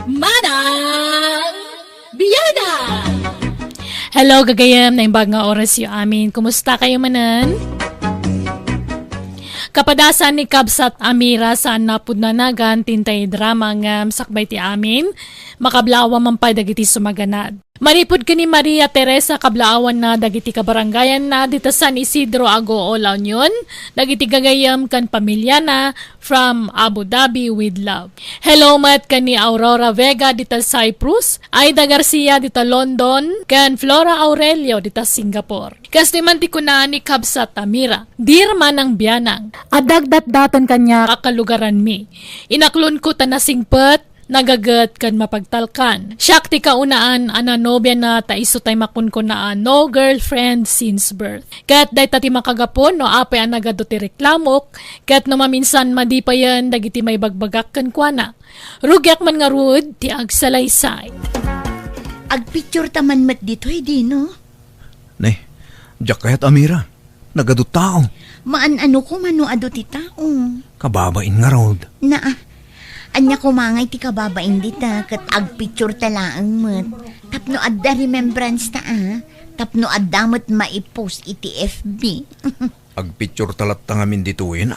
Manang Biyada! Hello, gagayam na imbag nga oras yu amin. Kumusta kayo manan? Kapadasan ni Kabsat Amira sa napudnanagan tintay drama nga sakbay ti amin, makablawa man pa dagiti sumaganad. Maripod ka ni Maria Teresa kablaawan na dagiti kabarangayan na dita San Isidro Agoo La Union, dagiti gagayam kan pamilya na from Abu Dhabi with love. Hello mat ka ni Aurora Vega dita Cyprus, Aida Garcia dita London, kan Flora Aurelio dita Singapore. Kas naman ti kuna ni Kabsat Amira, dir man ang biyanang, adagdat daton kanya kakalugaran mi. Inaklon ko tanasingpet, nagagat kan mapagtalkan. Siyak ti kaunaan ananobya na taiso tay makun ko na no girlfriend since birth. Kat day tati makagapon no apay ang nagado ti reklamok, kat no maminsan madi pa yan dagiti may bagbagak kan kuana. Rugyak man nga rud ti agsalaysay. Agpicture taman mat dito di no? Ne, diyak kayat Amira. Nagado tao. Maan-ano ko mano ado ti tao. Kababain nga rod. Anya kumangay ti kababain dita kat agpicture talaang mat. Tapno adda remembrance ta Tapno adda mat maipost iti FB. Agpicture talat tangamin dituin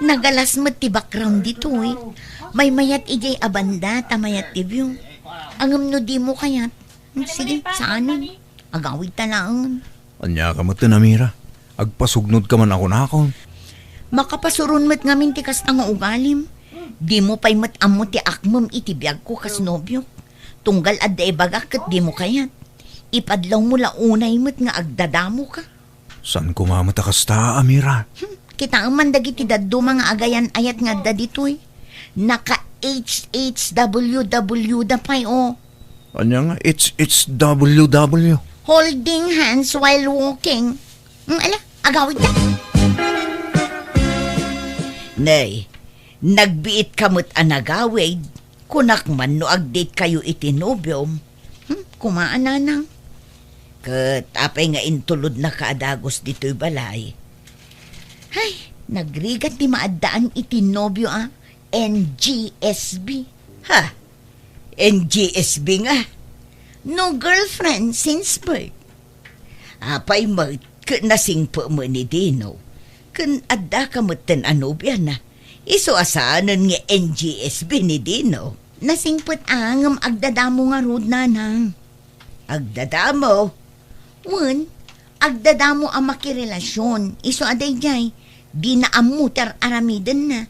Nagalas mat ti background dito eh. May mayat ijay abanda tamayat ti view. Angam no di mo kayat. Sige, saan? Agawid talaang. Anya ka mat Amira. Agpasugnod ka man ako na ako. Makapasurun mat ngamin ti kastang ugalim. Di mo pa'y mat-amo ti akmam itibiyag ko kas nobyo. Tunggal adda ibagak kat di mo kayat. Ipadlaw mo launay mat nga agdadamo ka. San kumamata kasta, Amira? Kita ang mandag iti daddo mga agayan ayat nga da dito'y. Naka HHWW da pa'y o. Anya nga, it's WW. Holding hands while walking. Ala, agawid na. Nay, nagbiit kamot anagawid, kunak man no agdate kayo itinobyom. Kumaan na nang. Kat apay nga intulod na kaadagos dito'y balay. Ay, nagrigat ti maadaan itinobyo NGSB. Ha? NGSB nga. No girlfriend since birth. Apay mat, nasingpo mo ni Dino. Kun adda kamutan anobya na. Iso asaanan nga NGSB ni Dino. Nasingput angam agdadamo nga rod nanang. Agdadamo? Wan, agdadamo ang makirelasyon. Iso aday jay, di na amutar aramidan na.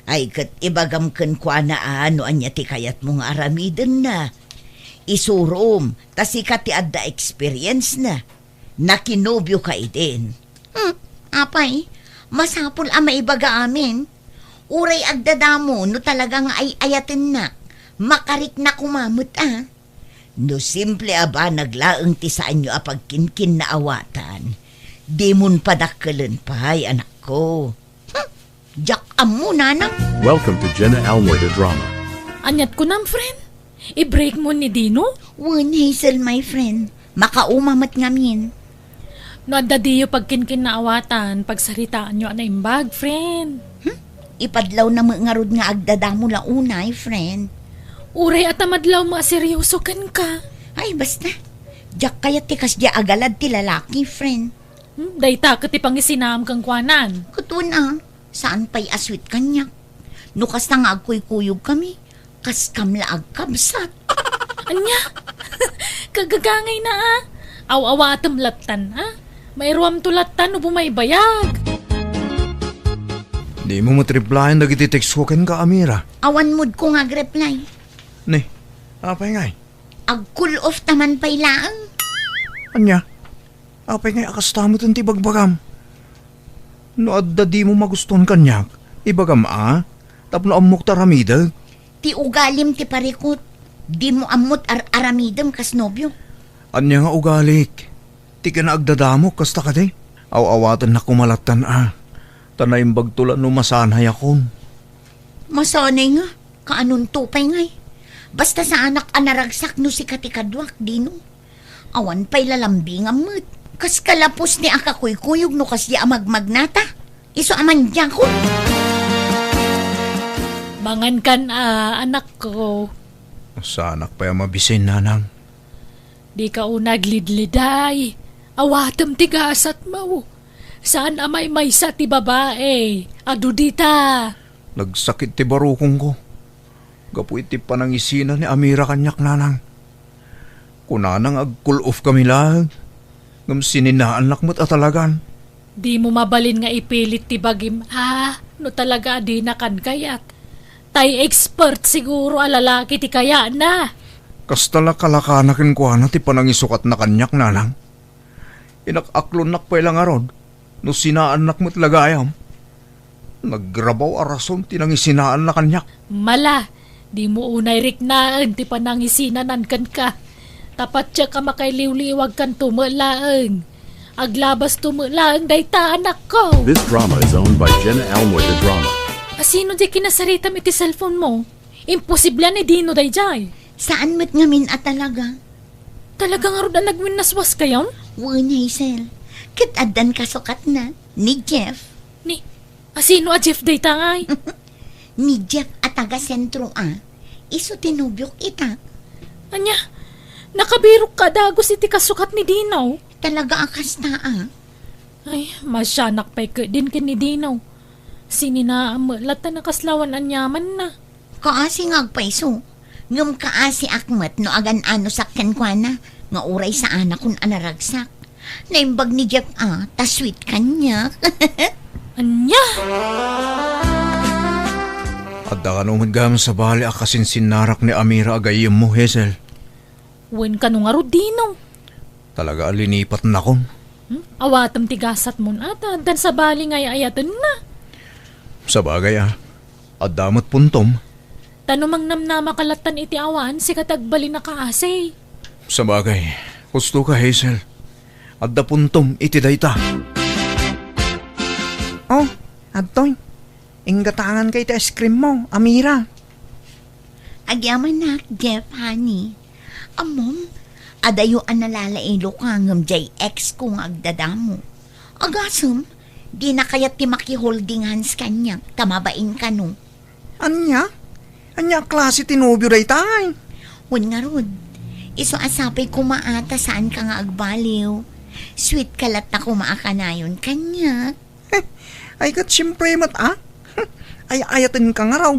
Ay kat ibagam kan kwa na ano anya ti kayat mong aramidan na. Isurom, tasikat ti adda experience na. Nakinobyo ka idin. Apay, masapul ang maibaga amin. Uray agdadamo no talagang ay ayatin na. Makarik na kumamot No simple aba naglaang ti saan nyo apagkinkin na awatan. Di mon padakkalan pa'y anak ko. Jack amo nanang. Welcome to Jenna Almoida Drama. Anyat ko nam, friend. I-break mo ni Dino? One Hazel, my friend. Makaumamat ngamin. No, dadiyo pagkinkin na awatan, pagsaritaan nyo na imbag, friend. Ipadlaw na mga rod nga agdadamo launay, friend. Uray at amadlaw mga seryoso kan ka. Ay, basta. Jack kaya tikas dia agalad ti lalaki, friend. Dayta ka ti pangisinam kang kwanan. Kutuna, saan pa'y aswit kanyak? Nukas na nga agkuy-kuyog kami. Kas kamla agkabsat. Anya? Kagagangay na Aw-awatam latan Mayroam tulatan o bumaybayag. Di mo matriplayan dagiti text ko ken ka, Amira. Awan mood ko nga reply. Ne, apay ngay. Ag-cool off taman pa'y laang. Anya, apay ngay akastamot ang tibagbagam. No adda di mo maguston kanyak, ibagam tapno amok taramidag. Ti ugalim ti parikot. Di mo amot aramidam kas nobyo. Anya nga ugalik. Ti ka na agdadamok kasta ka de. Aw-awatan na kumalatan Tanayang bagtula no masanay akon. Masanay nga. Kaanon tupay ngay. Basta sa anak anaragsak no si katikadwak dino. Awan pa'y lalambing amot. Kas kalapos ni akakuy-kuyog no kas di amagmagnata. Iso aman dyan ko. Mangan kan anak ko. Sa anak pa yung mabisin, nanang. Di ka unag lidliday. Awatam tigasat mo. Saan amay may sa ti babae? Adu dita. Nagsakit ti barukong ko. Gapu iti panangisina ni Amira kanyak, nanang. Kunanang ag-cool off kami lang. Ngam sininaan lakmat atalagan. Di mo mabalin nga ipilit ti bagim. No talaga di na kan kayat. Tay expert siguro alalaki ti kaya na. Kastala kalakanakin ko na ti panangisukat na kanyak, nanang. Inakaklon nak pa ilang arod. No sinaan nakmat lagayam. Naggrabaw arason tinangisinaan na kanyak. Mala, di mo unay riknaan ti panangisinanan kan ka. Tapat siya ka makailiw-liwag kan tumulaang. Aglabas tumulaang dayta anak ko. This drama is owned by Jenna Almoy the Drama. Sino di kinasaritam iti cellphone mo? Imposible ni Dino dayjay. Saan mo't ngamin at talaga? Talaga nga rin na nagminaswas kayon? Wan, Hazel. Kitadan kasukat na. Ni Jeff. Sino a Jeff dayta ngay? Ni Jeff at taga sentro Iso tinubyok ita. Anya, nakabirok ka dagos iti kasukat ni Dino. Talaga akas na Ay, masyanak pa din kin ni Dino. Sininaamulata na kaslawan anyaman na. Kaasi ngagpaiso. Ngam kaasi akmat no agan ano sakyan kwa na. Nga uray sa anak kun anaragsak. Naimbag ni Jeff ta sweet kanya. Anya? Adda ka naman gam sa bali akasin sinarak ni Amira agayim mo, Hazel. Wen ka nung aro Dino. Talaga alinipat na kon. Awatam tigasat mo ata. Dan sa bali ngay ayatan na. Sa bagay adamot puntom. Tanumang namnama kalatan iti awan si katagbali na kaasay. Sa bagay, gusto ka, Hazel. Adda puntom iti dayta. Oh, adtoy. Inggatangan kay iti ice cream mo, Amira. Agyaman na, Jeff, honey. Amom, adayo ang nalalailo ka ngam jay ex kong agdadamo. Agasam, di na kayat ti maki-holding hands kanya. Tamabain ka no. Anya? Anya klase tinubyo day tay? Hun nga rod. Iso asapay kumaata saan ka nga agbaliw. Sweet kalat na kumaakanayon kanya. Ay kat siyempre Ay ayatin ka nga raw.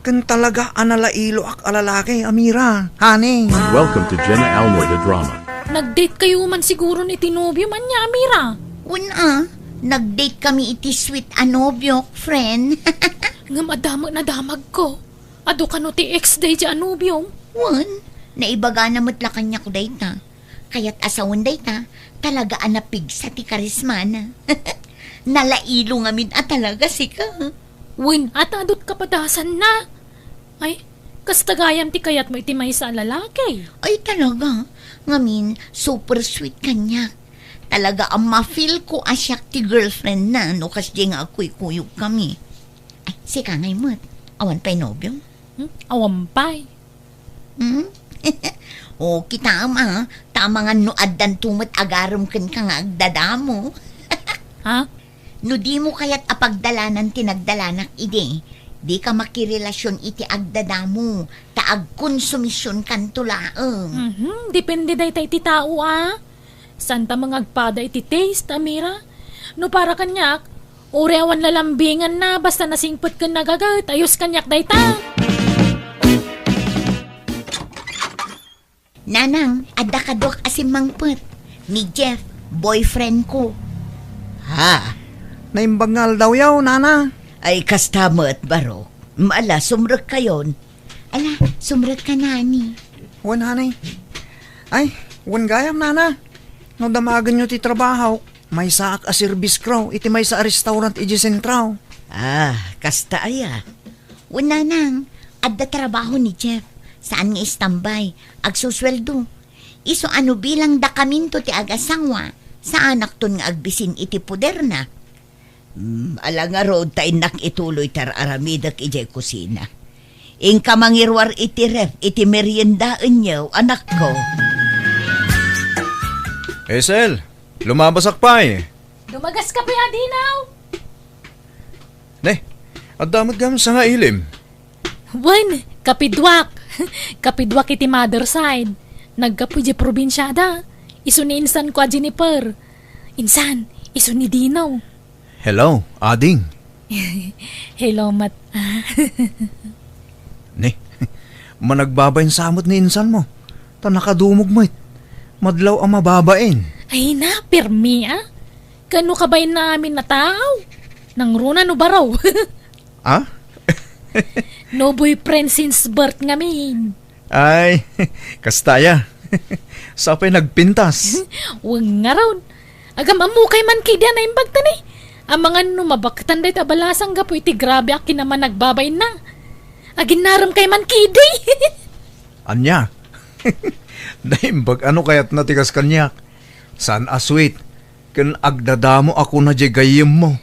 Kan talaga analailo ak alalaki, Amira. Honey. Welcome to Jenna Almoy the Drama. Nag-date kayo man siguro ni Tinobyo man niya, Amira. Una, nag-date kami iti sweet anobyo, friend. Nga madamag na damag ko. Ado ka no ti ex-day di Anubyo. Wan, naibaga na matla kanya ko dayta. Kaya't asawan dayta, talaga anapig sa ti karisma na. Nalailo ngamin at talaga sika. Win, at adot kapadasan na. Ay, kastagayam ti kayat mo iti may sa lalaki. Ay talaga, ngamin super sweet kanya. Talaga ang ma-feel ko asyak ti girlfriend na no kasi nga ako'y kuyog kami. Ay, sika ngay mo't. Awan pa'y nobyo? Awampay. O, kita tama nga no addan tumat agaram kan ka nga agdadamo. Ha? No di mo kaya't apagdalanan tinagdalanak ide, di ka makirelasyon iti agdadamo, taag konsumisyon kan tulaang. Depende day tayo ti tao Santa mga agpada iti taste, Amira. No para kanyak, urewan lalambingan na basta nasingpot ka nagagat, ayos kanyak day ta. Nanang, adda kadok asim mangpet. Ni Jeff, boyfriend ko. Ha? Naimbangal daw yaw, nana. Ay, kastamat, baro. Maala, sumrek kayon. Ala, sumrek ka nani. Wan, hanay. Ay, wan gayam, nana. No damagan nyo ti trabaho, may saak a service kraw, iti may sa restaurant iji sentraw. Kasta aya. Una nang, adda trabaho ni Jeff. Saan nga istambay? Agsusweldo. Iso ano bilang dakaminto ti agasangwa. Sa anak ton nga agbisin iti puder na. Ala nga road tayo nakituloy tar aramidak ijay kusina. Ingka mangirwar iti ref, iti meriendaan niyo, anak ko. Hazel, lumabasak pa Dumagas ka pa, Dinaw. Ne, at damat gam sa nga ilim. Wan, kapidwak. Kapidwak iti mother side. Nagkapo di probinsyada. Iso ni Insan ko a Jennifer. Insan, iso ni Dinaw. Hello, ading. Hello, Mat. Ni, managbabayin samot ni insan mo. Ta nakadumog mo it. Madlaw ang mababain. Ay na, permi Kano ka ba namin na tao? Nang runa no baraw. Ah? No boyfriend since birth ngamin. Ay, kastaya. Sapay nagpintas. Huwag nga raw. Agam amukay man kidya na imbagtan eh. Ang mga numabaktan dahi tabalasang gapo iti grabe akin naman nagbabayin na. Agin naram kay man kidi. Anya? Naimbag ano kaya't natikas kanyak? San aswit? Kan agdadamo ako na di gayem mo.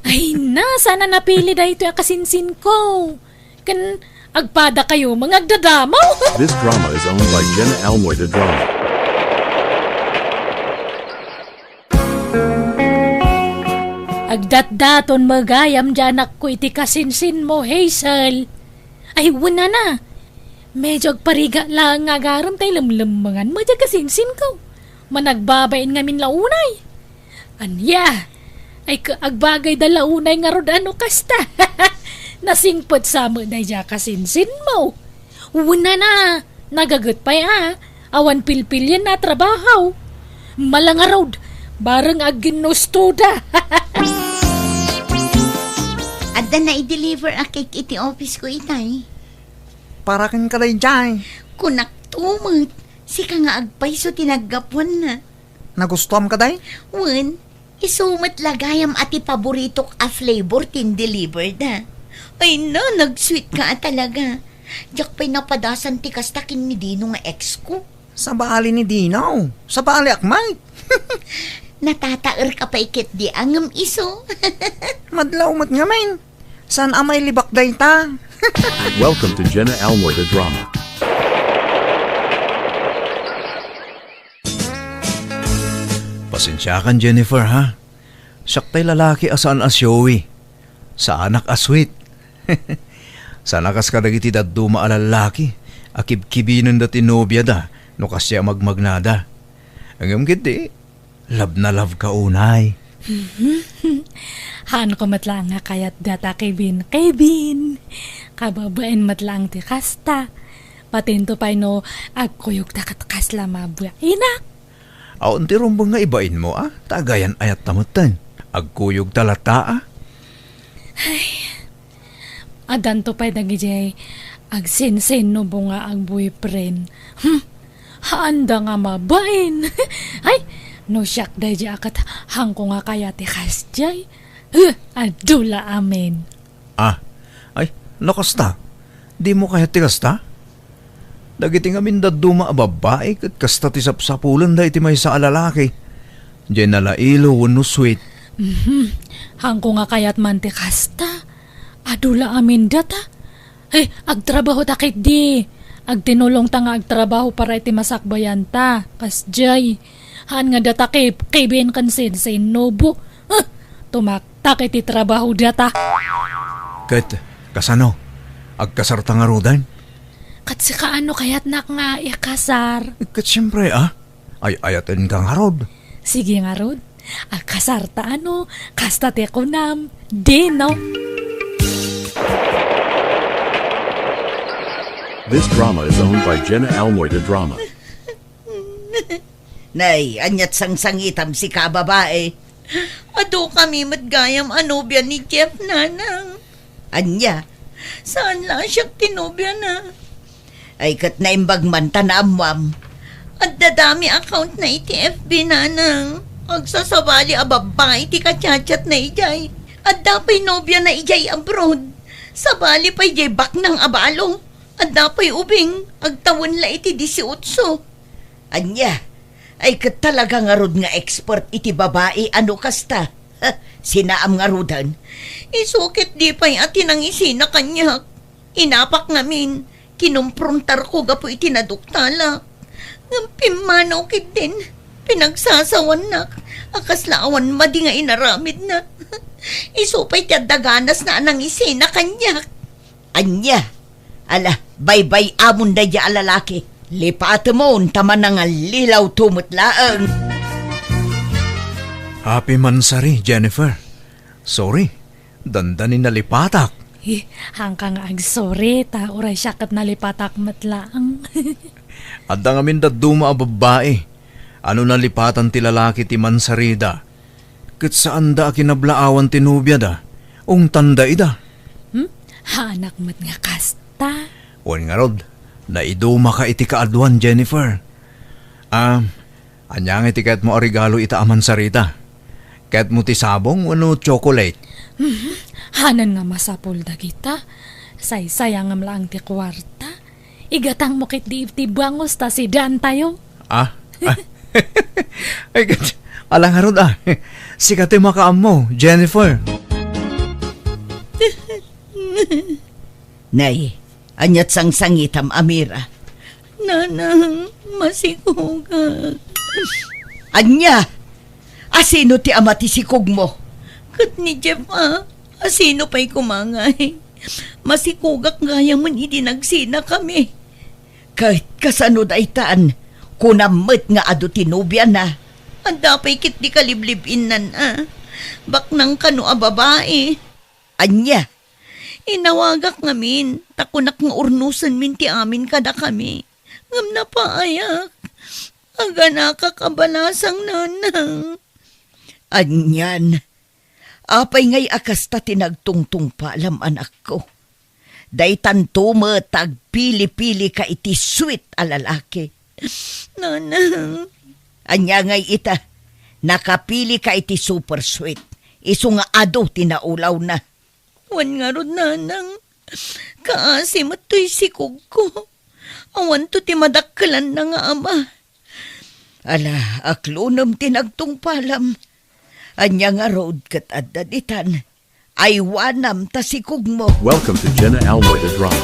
Ay na, sana napili dahi ito akasinsin ko. Kan agpada kayo mga agdadamaw. This drama is owned by Jenna Almoy the Drama. Agdat-daton magayam dyan ako iti kasinsin mo, Hazel. Ay, wala na. Medyo agpariga lang nga garam tayo lamlamangan mo dyan kasinsin ko. Managbabain ngamin launay. Anya, ay agbagay da launay nga rod ano kasta. Nasingpot sa mo na dyan kasinsin mo. Wala na. Nagagot pa awan pilpil yan na trabaho. Malanga rod. Barang aginostuda. Adda na i-deliver a cake iti office ko itay. Para kan kalay dyan. Kunak tumot. Sika nga agpay so tinaggapuan na. Nagustuhan ka day? Wen, isumat lagayam ati paborito a flavor tin delivered na. Ay na, nag-sweet ka talaga. Diyak pa'y napadasan ti kastakin ni Dino nga ex ko. Sa baali ni Dinaw. Sa baali akmay. Natataer ka pa ikit di angam iso. Madlaw mat nga main. San amay libak day ta? Welcome to Jenna Almoy the Drama. Pasensya kan Jennifer ha. Siyaktay lalaki asaan asyowi. Sa anak aswit. Sa nakas ka dagiti daduma alalaki. Akib-kibinan dati nobya da. No kasya magmagnada. Ang kiti. Love na love ka unay. Han ko matlang nga kayat data Kevin. Kevin! Kababain matlang ti kasta. Patinto pa no, agkuyog takat kasla mabuya. Inak! Aon ti rumbang nga ibain mo Tagayan ayat tamutan. Agkuyog talata Adan to pa dagijay. Agsin-sin no bunga ang boyfriend. Haanda nga mabain. Ay! No siyak day di akat hangko nga kaya ti kasjay. Adula amin. Ay, nakasta. Di mo kaya ti kasta? Dagiti nga mindaduma a babae kat kasta ti sapsapulan da iti may sa alalaki. Diyan nalailo wano sweet. Hangko nga kayat man ti kasta. Adula amin data. Ay, agtrabaho takit di. Agtinulong ta nga agtrabaho para iti masakbayan ta. Kasjay. Han nga data kay Ben kansin sa inobo. Tumaktak iti trabaho data. Kat, kasano? Agkasarta nga rodan? Kat si kaano kayat nak nga ikasar. Kat siyempre ay ayatin kang harod. Sige nga rod. Kasarta ano, kasta te ko nam. Di no. This drama is owned by Jenna Almoy the Drama. Nay, anyat sang-sangitam si kababae. Ado kami matgayam anobya ni Jeff nanang. Anya, saan lang siya tinobya na? Ay kat na imbag man tanamwam. At dadami account na iti FB nanang. Agsasabali a babae iti kachat na ijay. At dapay nobya na ijay abroad. Sabali pa ijay bak ng abalo. At dapay ubing agtawon la iti 18. Anya, ay kat talaga nga rod nga expert iti babae ano kasta. Sinaam nga rodan. Isukit di pa'y atin ang isina kanyak. Inapak ngamin. Kinumprontar ko gapo iti naduktala. Ngampimanaw kit din. Pinagsasawan na. Akaslaawan madi nga inaramid na. Isupay ti daganas na anang isina kanyak. Anya, Ala, bye-bye amon da dya alalaki. Lipat mo, taman nga lilaw tumutlaang. Happy Mansari, Jennifer. Sorry, dandanin na lipatak. Hangkang sorry, ta oray siya kat nalipatak matlaang. Adda ngamin daduma a babae. Ano na lipatan ti lalaki ti Mansarida? Kat saan da kinablaawan ti nubya da? Ung tanda ida. Hanak mat nga kasta. Wan nga rod, naiduma ka iti kaadwan, Jennifer. Anyang iti kahit mo regalo ita a Mansarida. Kahit mo ti sabong, ano chocolate. Hanan nga masapol da kita. Say-sayang nga lang ti kwarta. Igatang mo kit di ti bangos ta si Dan tayo. Ay, alang harod Sikati makaam mo, Jennifer. Nay, anyat sang sangitam Amira. Nanang, masikugag. Anya, asino ti ama ti sikog mo? Kat ni Jeff asino pa'y kumangay? Masikugak gaya man idinagsina kami. Kahit kasano da itaan, kunamit nga ado tinubya na. Anda pa'y kit di kaliblibin Baknang kano a babae. Anya, inawagak ngamin, takunak nga urnusan min ti amin kada kami. Ngam na paayak, aga nakakabalasang nanang. Anyan, apay ngay akas ta tinagtungtung pa alam anak ko. Day tanto mo tagpili-pili ka iti sweet a lalaki. Nanang. Anya ngay ita, nakapili ka iti super sweet. Isu nga ado tinaulaw na. Wan nga ron nanang, kaasi mato'y sikog ko. Awan to ti madakkalan na nga ama. Ala, aklunam tinagtong palam. Anya nga road kat adaditan. Ay wanam ta sikog mo. Welcome to Jenna Almoy the Drama.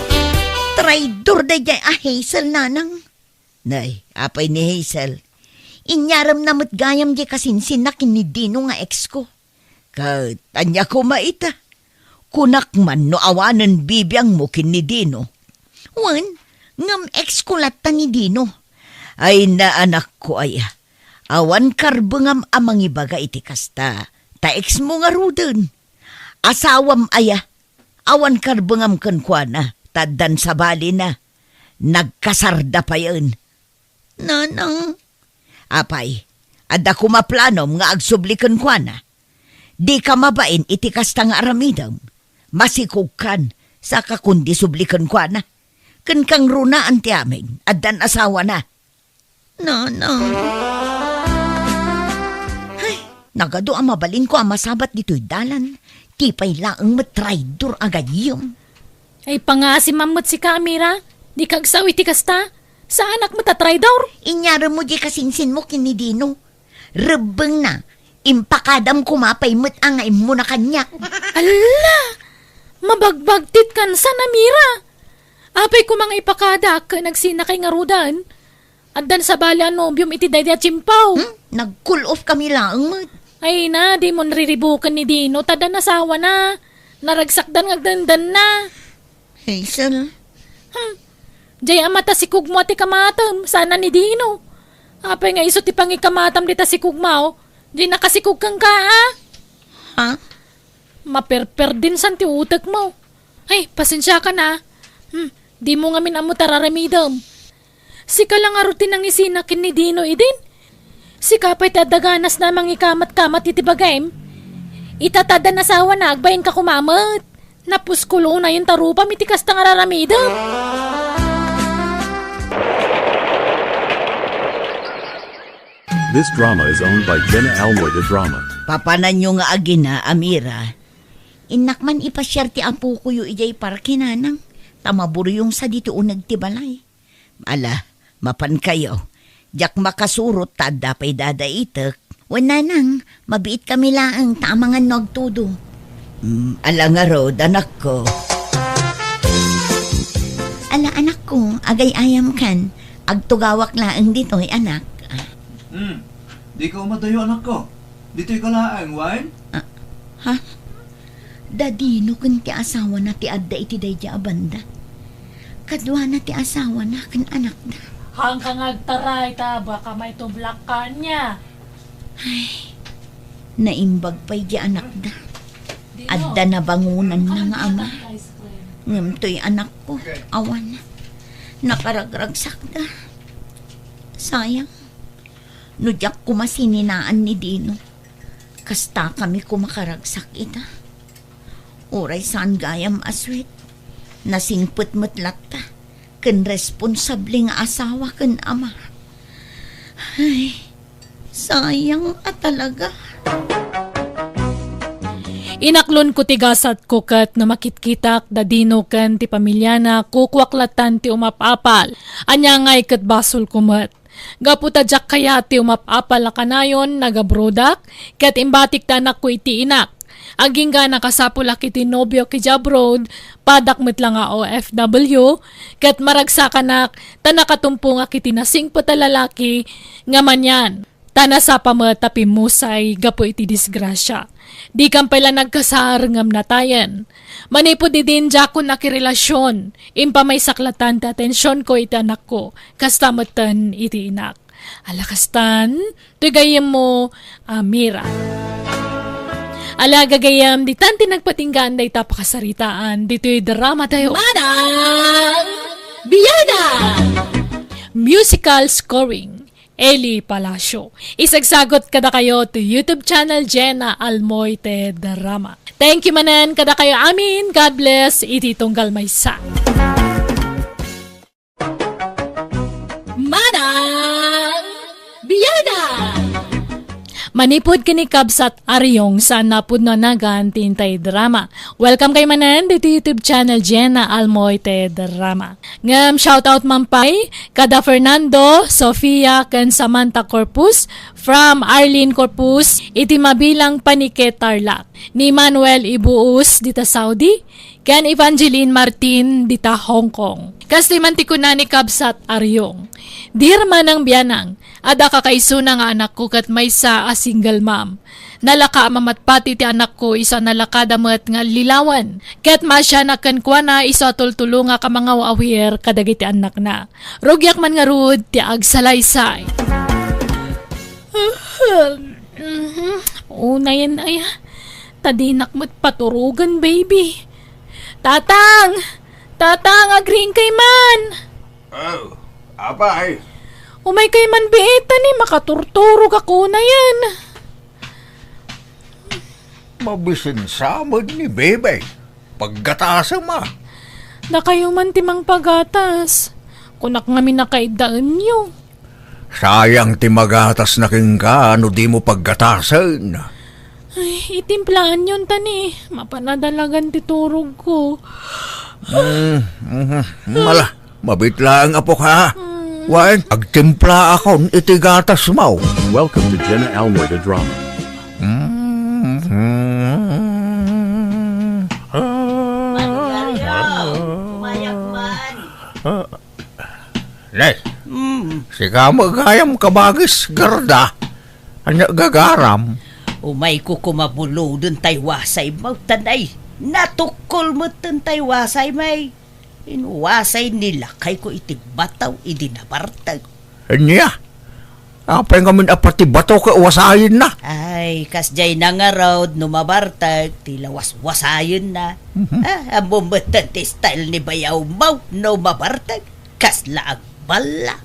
Traidor da dyan Hazel nanang. Nay, apay ni Hazel. Inyaram na matgayam di kasinsin na kinidino nga ex ko. Kat anya ko maita. Kunak man no awanan bibiyang mo kinidino. Wan, ngam ex ko lata ni Dino. Ay na anak ko ay, awan karbengam amang ibaga iti kasta. Ta ex mo nga ruden. Asawam aya, awan karbengam kenkwana. Tadan sa bali na. Nagkasarda pa yun. Nanang. Apay, ada ko maplanom nga agsublikan kwa na. Di ka mabain iti kasta nga aramidam. Masikog kan, saka kundi sublikan kwa na. Ken kang runaan ti amin, adan asawa na. Nanang. Ay, nagado ang mabalin ko ang masabat dito'y dalan. Tipay laang matraidor agayom. Ay pangasi mamot si Kamira. Di kagsawi ti kasta. Sa anak mo tatraidor? Inyara mo di kasingsin mo kinidino. Rebeng na, impakadam kumapay mo't angay mo na kanya. Ala! Mabagbagtit kan sa namira. Apay ko mga ipakada ka nagsina kay ngarudan. Addan sa bali anobyom iti daydi at chimpaw. Nag-cool off kami lang mo't. Ay na, di mo nriribukan ni Dino. Tada nasawa na. Naragsakdan ngagdandan na. Hazel. Jay amata si Kugmo ati kamatam. Sana ni Dino. Apay nga iso ti pangikamatam dita si Kugmao. Jay nakasikug kang ka Ha? Maperper din san ti utak mo. Ay, pasensya ka na. Di mo nga minamo tararamidam. Sika lang arutin ang isinakin ni Dino idin. Sika pa'y tadaganas na mangikamat-kamat iti bagayem. Itatada na sawa na agbayin ka kumamat. Napuskulo na yung tarupa mitikas tang araramidam. This drama is owned by Jenna Almoy the Drama. Papanan nyo nga agina, Amira. Inak man ipasyar ti apo ko yu ijay parkinanang. Tamaburo yung sa dito unag ti balay. Ala, mapan kayo. Jak makasurot tada pa'y dadaitek. Wala nang, mabiit kami laang tamangan nagtudo. Ala nga rod, anak ko. Ala anak ko, agay ayam kan. Agtugawak laang dito ay anak. Di ka umadayo anak ko. Dito'y kalaang, wine? Ha? Dadino kun ti asawa na ti adda iti dayja abanda. Kadwa na ti asawa na kan anak na. Hanggang agtaray ta, baka may tublak ka niya. Naimbag pa'y di anak na. Adda na bangunan na nga ama. Ngam to'y anak ko, awan na. Nakaragragsak na. Sayang. Nudyak kumasininaan ni Dino. Kasta kami kumakaragsak ita. Uray saan gayam aswit. Nasingput matlata. Ken responsable nga asawa ken ama. Ay, sayang at talaga. Inaklon ko tigasat ko kat na makitkitak da Dino ken ti pamilya na kukwaklatan ti umapapal. Anya ngay kat basol kumat. Gaputa jak kaya ti umapapal na kanayon nagabrodak kat imbatik tanak ko iti inak. Aging nga nakasapula kiti nobyo ki Jabrod, padakmet lang nga OFW, kat maragsakannak, tanakatumpo nga kiti nasing patalalaki, nga manyan. Tanasa pamatapi musay, gapo iti disgrasya. Di kampela nagkasar ngam natayan. Manipo di din jakon nakirelasyon, impa may saklatan ti atensyon ko iti anak ko, kastamatan iti inak. Alakastan, tugayem mo, Amira. Ala gagayam, di tanti nagpatinggaan day tapakasaritaan, dito'y drama tayo. Manang Biyada! Musical scoring, Eli Palacio. Isagsagot kada kayo to YouTube channel Jenna Almoite Drama. Thank you manan kada kayo amin. God bless. Iti tunggal maysa. Manang Biyada! Manipod kini kabsat aryong sa napud no nagan tintay drama. Welcome kay manan dito YouTube channel Jenna Almoite Drama. Ngam shoutout mampay kada Fernando, Sofia, ken Samantha Corpus from Arlene Corpus, iti mabilang panike Tarlac. Ni Manuel Ibuus dita Saudi, ken Evangeline Martin dita Hong Kong. Kasliman ti kuna ni kabsat aryong. Dir manang biyanang, ada kakaisuna nga anak ko kat maysa a single mom. Nalaka mamatpati ti anak ko isa nalakadamat nga lilawan. Ket masya nakan kwa na isa tultulo nga ka mga awir kadagiti anak na. Rugyak man nga rud ti agsalaysay. Una yan ay, tadinak mo't paturugan baby. Tatang! Tatang, agring kay man! Oh, abay. Umay kay man beeta ni makaturturog ako na yan. Mabisin samod ni Bebe. Paggatasa ma. Na kayo man timang pagatas. Kunak ngami nakaidaan nyo. Sayang ti magatas na king ka, ano di mo paggatasan. Ay, itimplahan yun tani. Mapanadalagan ti turog ko. Mala, mabitla ang apo ka. Wan, agtimpla akon iti gatas mo. Welcome to Jenna Almoida Drama. Nay, si kamo gayam kabagis garda. Anya gagaram. Umay ko kumabulo dun tay wasay mo tanay. Natukol mo dun tay wasay may. Inuwasay nila kay ko iti bataw idinabartag. Anya? Apay nga min apati bato ka wasayin na. Ay, kasjay na nga raw numabartag, tila waswasayon na. Ang bumbatan ti style ni Bayaw Mau, no mabartag, kasla ang bala.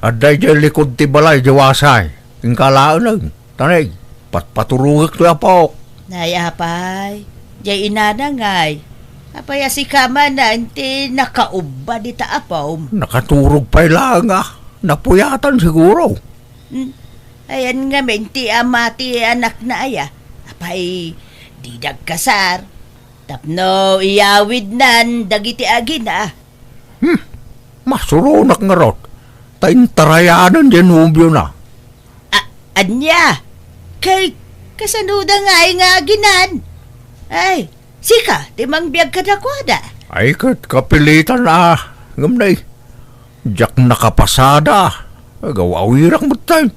Aday dyan likod ti balay di wasay. Ingkalaan lang. Tanay, paturugak to apok. Nayapay, jay inana ngay. Apaya si kama na, hindi nakauba di taapaw. Nakaturog pa lang napuyatan siguro. Ayan nga men, ti amati anak na aya. Apay, di dagkasar. Tapno iyawid nan, dagiti agina. Masurunak nga rot. Taintarayanan din humbyo na. Anya, kay kasanuda nga ay nga aginan. Ay, sika, timang biyag kadakwada. Ay kat kapilitan na. Ngamnay, jak nakapasada. Gawawirak mo tayo.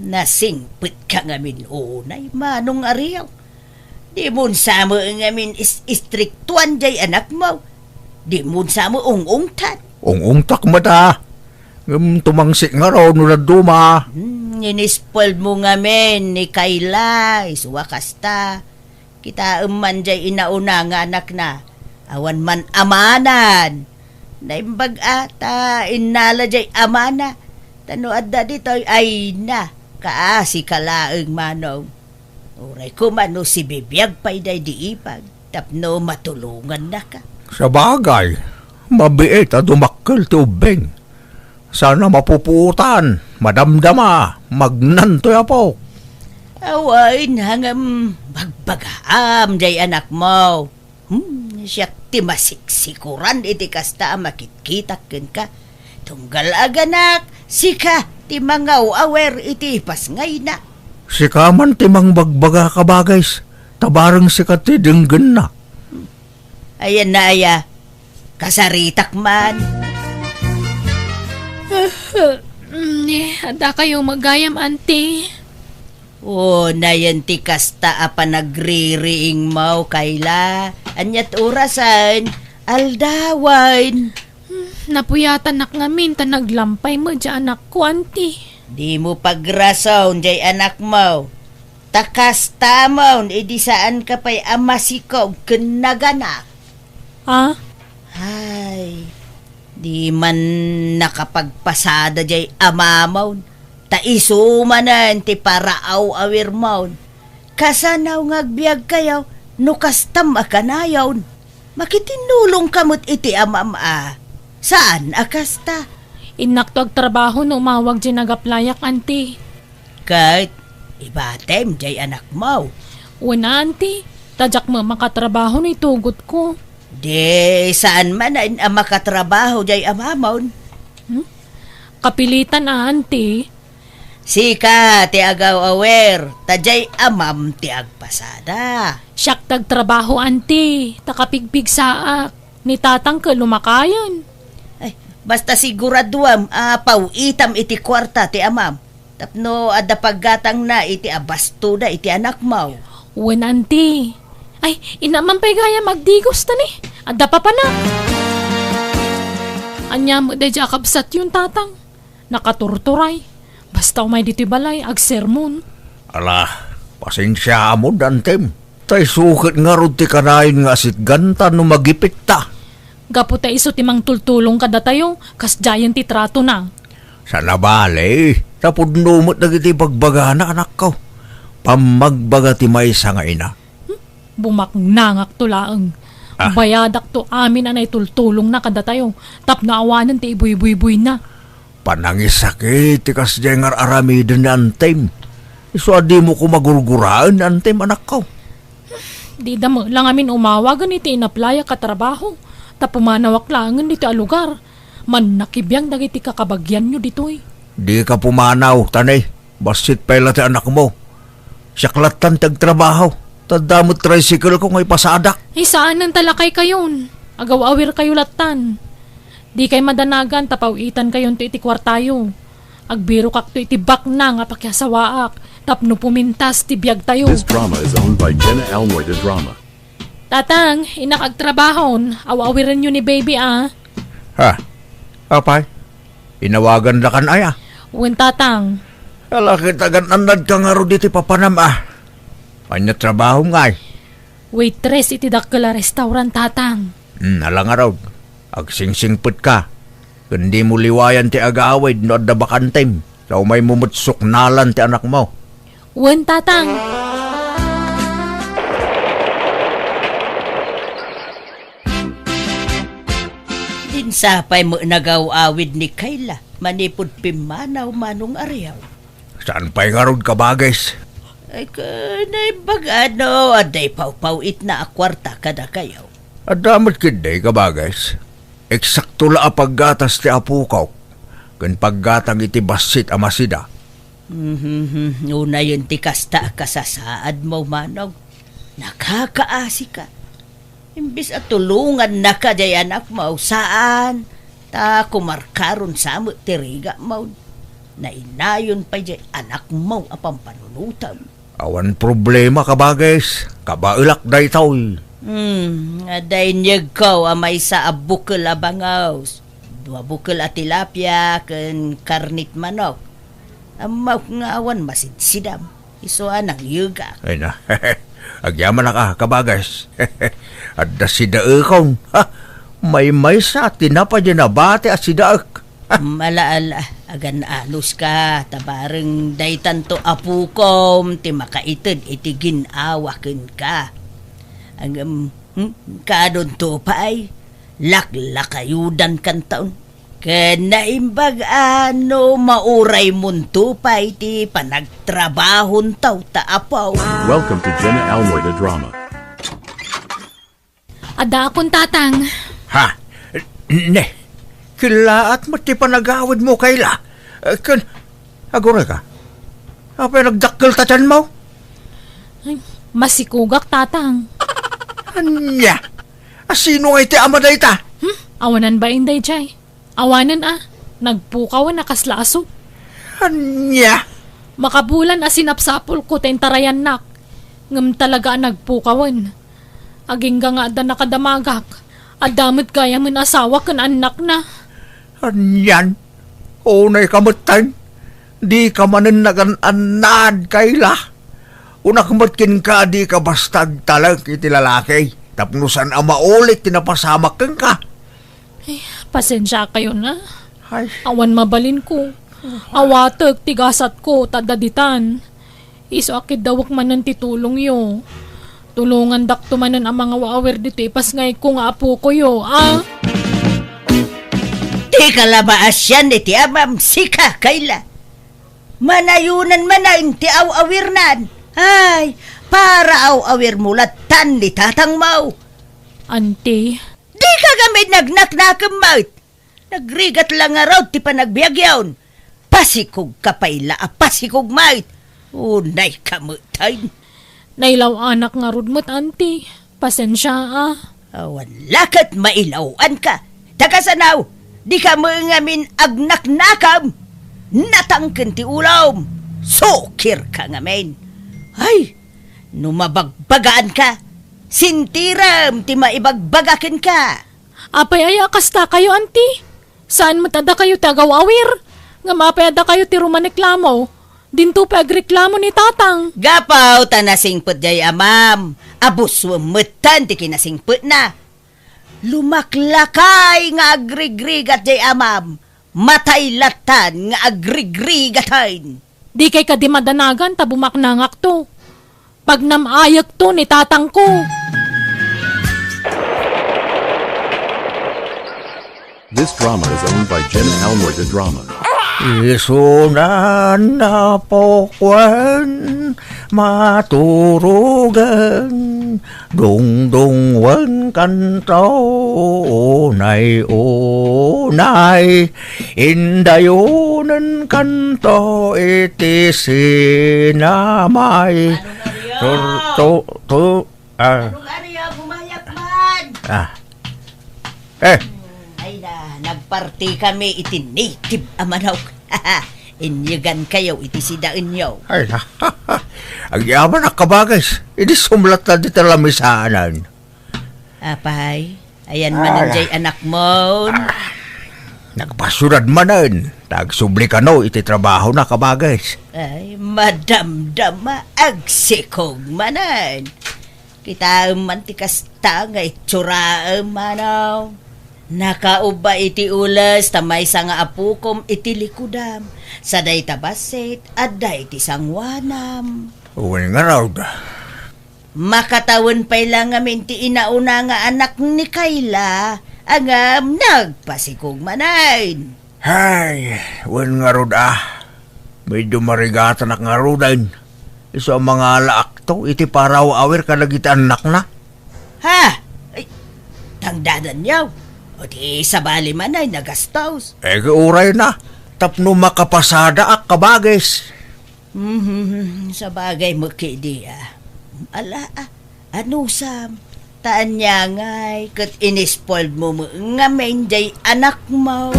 Nasingpit ka ngamin unay, manong ariyaw. Di mo sama ngamin istriktuan jay anak mo. Di mo sa mo ungungtan. Ungungtak mata. Tumangsik nga raw nula duma. Inispoiled mo nga men ni Kayla, isuwakas ta. Kita man jay inauna nga anak na. Awan man amanan. Naimbag ata, inala jay amana. Tano adda dito ay na. Kaasi kalaeng manong. Uray ko mano si bibiyag pa'y day diipag. Tapno matulungan na ka. Sa bagay, mabiit at umakkel ti ubeng. Sana mapuputan, madamdama, magnantoy apo. Awain hangam bagbagaam jay anak mo. Siya ti masiksikuran iti kasta makitkitak ka. Tunggal aganak, sika ti mangaw awer iti pasngay na. Sika man timang bagbaga ka bagays, tabarang sika ti dinggan na. Ayan na aya, kasaritak man. Ada kayong magayam, auntie. O, nayan ti kasta apa nagririing mau Kayla. Anyat orasan, aldawan. Napuyatan nak ngamin ta naglampay mo dyan anak ko, auntie. Di mo pagrason jay anak mo. Takasta mo, edi saan ka pa'y amasikaw kinaganak. Ha? Ay, di man nakapagpasada jay amamaw. Taisumanan ti paraaw awir maun. Kasanaw ngagbiag kayaw, no kastam akanayaw. Makitinulong kamot iti amama. Saan akasta? Inakto ag trabaho no umawag dyan nagaplayak, auntie. Kahit ibatem jay anak mo. Una, auntie. Tadyak mo makatrabaho na itugot ko. Di saan man ang makatrabaho jay amamaw. Kapilitan, auntie. Sika ti agaw awer, tajay amam ti agpasada. Siyak tagtrabaho, auntie. Takapigpig saak. Ni tatang ka lumakayan. Ay, basta siguraduam, pauitam iti kwarta ti amam. Tapno adda paggatang na iti abasto da iti anak mo. Wen, auntie. Ay, inaman pa'y gaya magdigos ta ni. Adda pa na. Anya mo da jakabsat yung tatang. Nakaturturay. Basta umay dito'y balay, ag sermon. Ala, pasensya mo, dantem. Tay sukit nga ron ti kanayin nga asit ganta no magipit ta. Gapo ta iso timang tultulong kada tayo, kas giant ti trato na. Sa nabali, tapod numot na kiti pagbagana anak ko. Pamagbaga ti may sa nga ina. Bumaknangak to laang. Bayadak to amin anay tultulong na kada tayo. Tap na awanan ti ibuy-buy-buy na. Panangisakit ti kas jengar aramiden ni antem. Iso adi mo ko magurguraan antem anak ko. Di damo lang amin umawagan iti inaplaya katrabaho. Tapumanawak langan dito a lugar. Man nakibiyang dagiti kakabagyan nyo dito'y. Di ka pumanaw, tanay. Basit pala ti anak mo. Siyaklatan tagtrabaho. Tadamot tricycle ko ngay pasadak. Ay saan ang talakay kayon? Agaw-awir kayo latan. Di kay madanagan tapawitan kayon to iti kwartayo. Agbiro kak to iti bak na nga pakyasawaak. Tapno pumintas ti biyag tayo. This drama is owned by Jenna Elmoy the Drama. Tatang, inakagtrabahon. Awawiran nyo ni baby Ha? Apay? Inawagan na kan aya. Wen tatang. Ala kitagan anad ka nga ro diti papanam Anya trabaho nga Waitress iti dakkel restaurant tatang. Ala nga raw. Agsingsingput ka. Kundi mo liwayan ti agaawid no adda bakantem. So may mumutsok nalan ti anak mo. Wen tatang. Dinsapay mo nagaw-awid ni Kayla. Manipod pimanaw manong ariyaw. Saan pa'y nga ron kabagais? Ay kanay bagano, aday paw-pawit na akwarta kada kayaw. At damat kinday kabagais. Eksakto la paggatas ti apukaw. Kan paggatang iti basit amasida. Una yun ti kasta kasasaad mo manog. Nakakaasi ka. Imbis at tulungan na ka jay anak mo, saan? Ta kumarkaron sa mo tiriga mo. Na inayon pa jay anak mo apang panunutan. Awan problema kabagais. Kabailak day tao. Aday niyag ko amay sa abukol abangaws. 2 bukol at tilapia ken karnit manok. Amaw nga awan masidsidam. Isuan ang yuga. Ay na, agyaman na ka, kabagas. At da si daekong, may sa tinapa dyan na bate at si daek. Malaala, agan alos ka, tabareng daytan to apukom, ti makaitid iti ginawakin ka. Ang kadon to pa ay, laklakayudan kan taon. Kanaimbag mauray munto pa iti panagtrabahon taw taapaw. Welcome to Jenna Almoida Drama. Ada akong tatang. Ha? Ne, kilaat mo ti panagawid mo kayla. Agore ka? Apa nagdakkel tatan mo? Ay, masikugak tatang. Anya? Sino nga iti amaday ta? Awanan ba inday jay? Awanan nagpukaw na kaslaso. Anya? Makabulan sinapsapol ko tentarayan nak. Ngam talaga nagpukawan. Aging nga da nakadamagak. Adamot kaya min asawa kan anak na. Anyan? Unay kamutan? Di ka manin nagan-anad kayla. Unakmatkin ka di ka bastag talag iti lalaki. Tapnusan maulit tinapasamak kang ka. Pasensya kayo na. Ay, Awan mabalin ko. Awatag tigasat ko tadaditan. Iso akid dawak manan titulong yo. Tulungan dak tumanan ang mga waawer dito ipas ngay ko nga apo ko yo. Di kalabaas yan iti amam sika kayla. Manayunan manayin ti awawirnan. Ay, para awawir mulat tan ni tatang mau. Ante, Di ka gamit nagnaknakam maut. Nagrigat lang nga raw ti panagbiagyawn. Pasikog kapayla pasikog maut. Unay kamutay. nailaw anak nga rudmot ante. Pasensya Awan lakat mailawan ka. Takasanaw, di ka mo ngamin agnaknakam. Natangken ti ulam. Sukir ka ngamin. Ay, numabagbagaan ka. Sintiram ti maibagbagakin ka. Apay ay akasta kayo ante. Saan matada kayo tagawawir? Nga mapayada kayo ti rumaniklamo. Dinto pa agreklamo ni tatang. Gapaw tanasingput jay amam. Abuswamatan ti kinasingput na. Lumaklakay nga agrigrigat jay amam. Matay latan nga agrigrigatain. Di kay kadimadanagan tabumaknangak to. Pag namayak to ni tatang ko. This drama is owned by Jenna Almoida Drama. isunan na pokwan, maturugan, dungdungwan kanto, unay, indayunan kanto, iti sinamay. Anong ariyo, bumayak man? Ay na, nagparty kami iti native amanaw. Inyugan kayo iti sida inyo. Ay, ang yaman na kabagas. Hindi sumlat na di talamisanan. Apay, ayan man jay anak mo. Nagpasurad manan. Nagsubli ka no, iti trabaho na kabagas. Ay, madamdama agsikog manan. Kita mantikas nga itsura manaw. Nakauba iti ulas tamay sa nga apukom iti likudam. Saday tabasit aday iti sangwanam. Uwan nga raw da. Makatawon pa'y lang amin ti inauna nga anak ni Kayla. Angam nagpasikog manayn. Ay, uwan nga raw da. Medyo marigata na nga raw din. Iso ang mga alaak to, iti paraw awir ka nagiti anak na. Ha? Ay, tangdadan yaw. O di sabali man ay nagastos. Uray na. Tapno makapasada ak kabagas. Sa bagay mo kidi Ala ano sam? Taan niya ngay kat inispoiled mo nga menjay anak mo.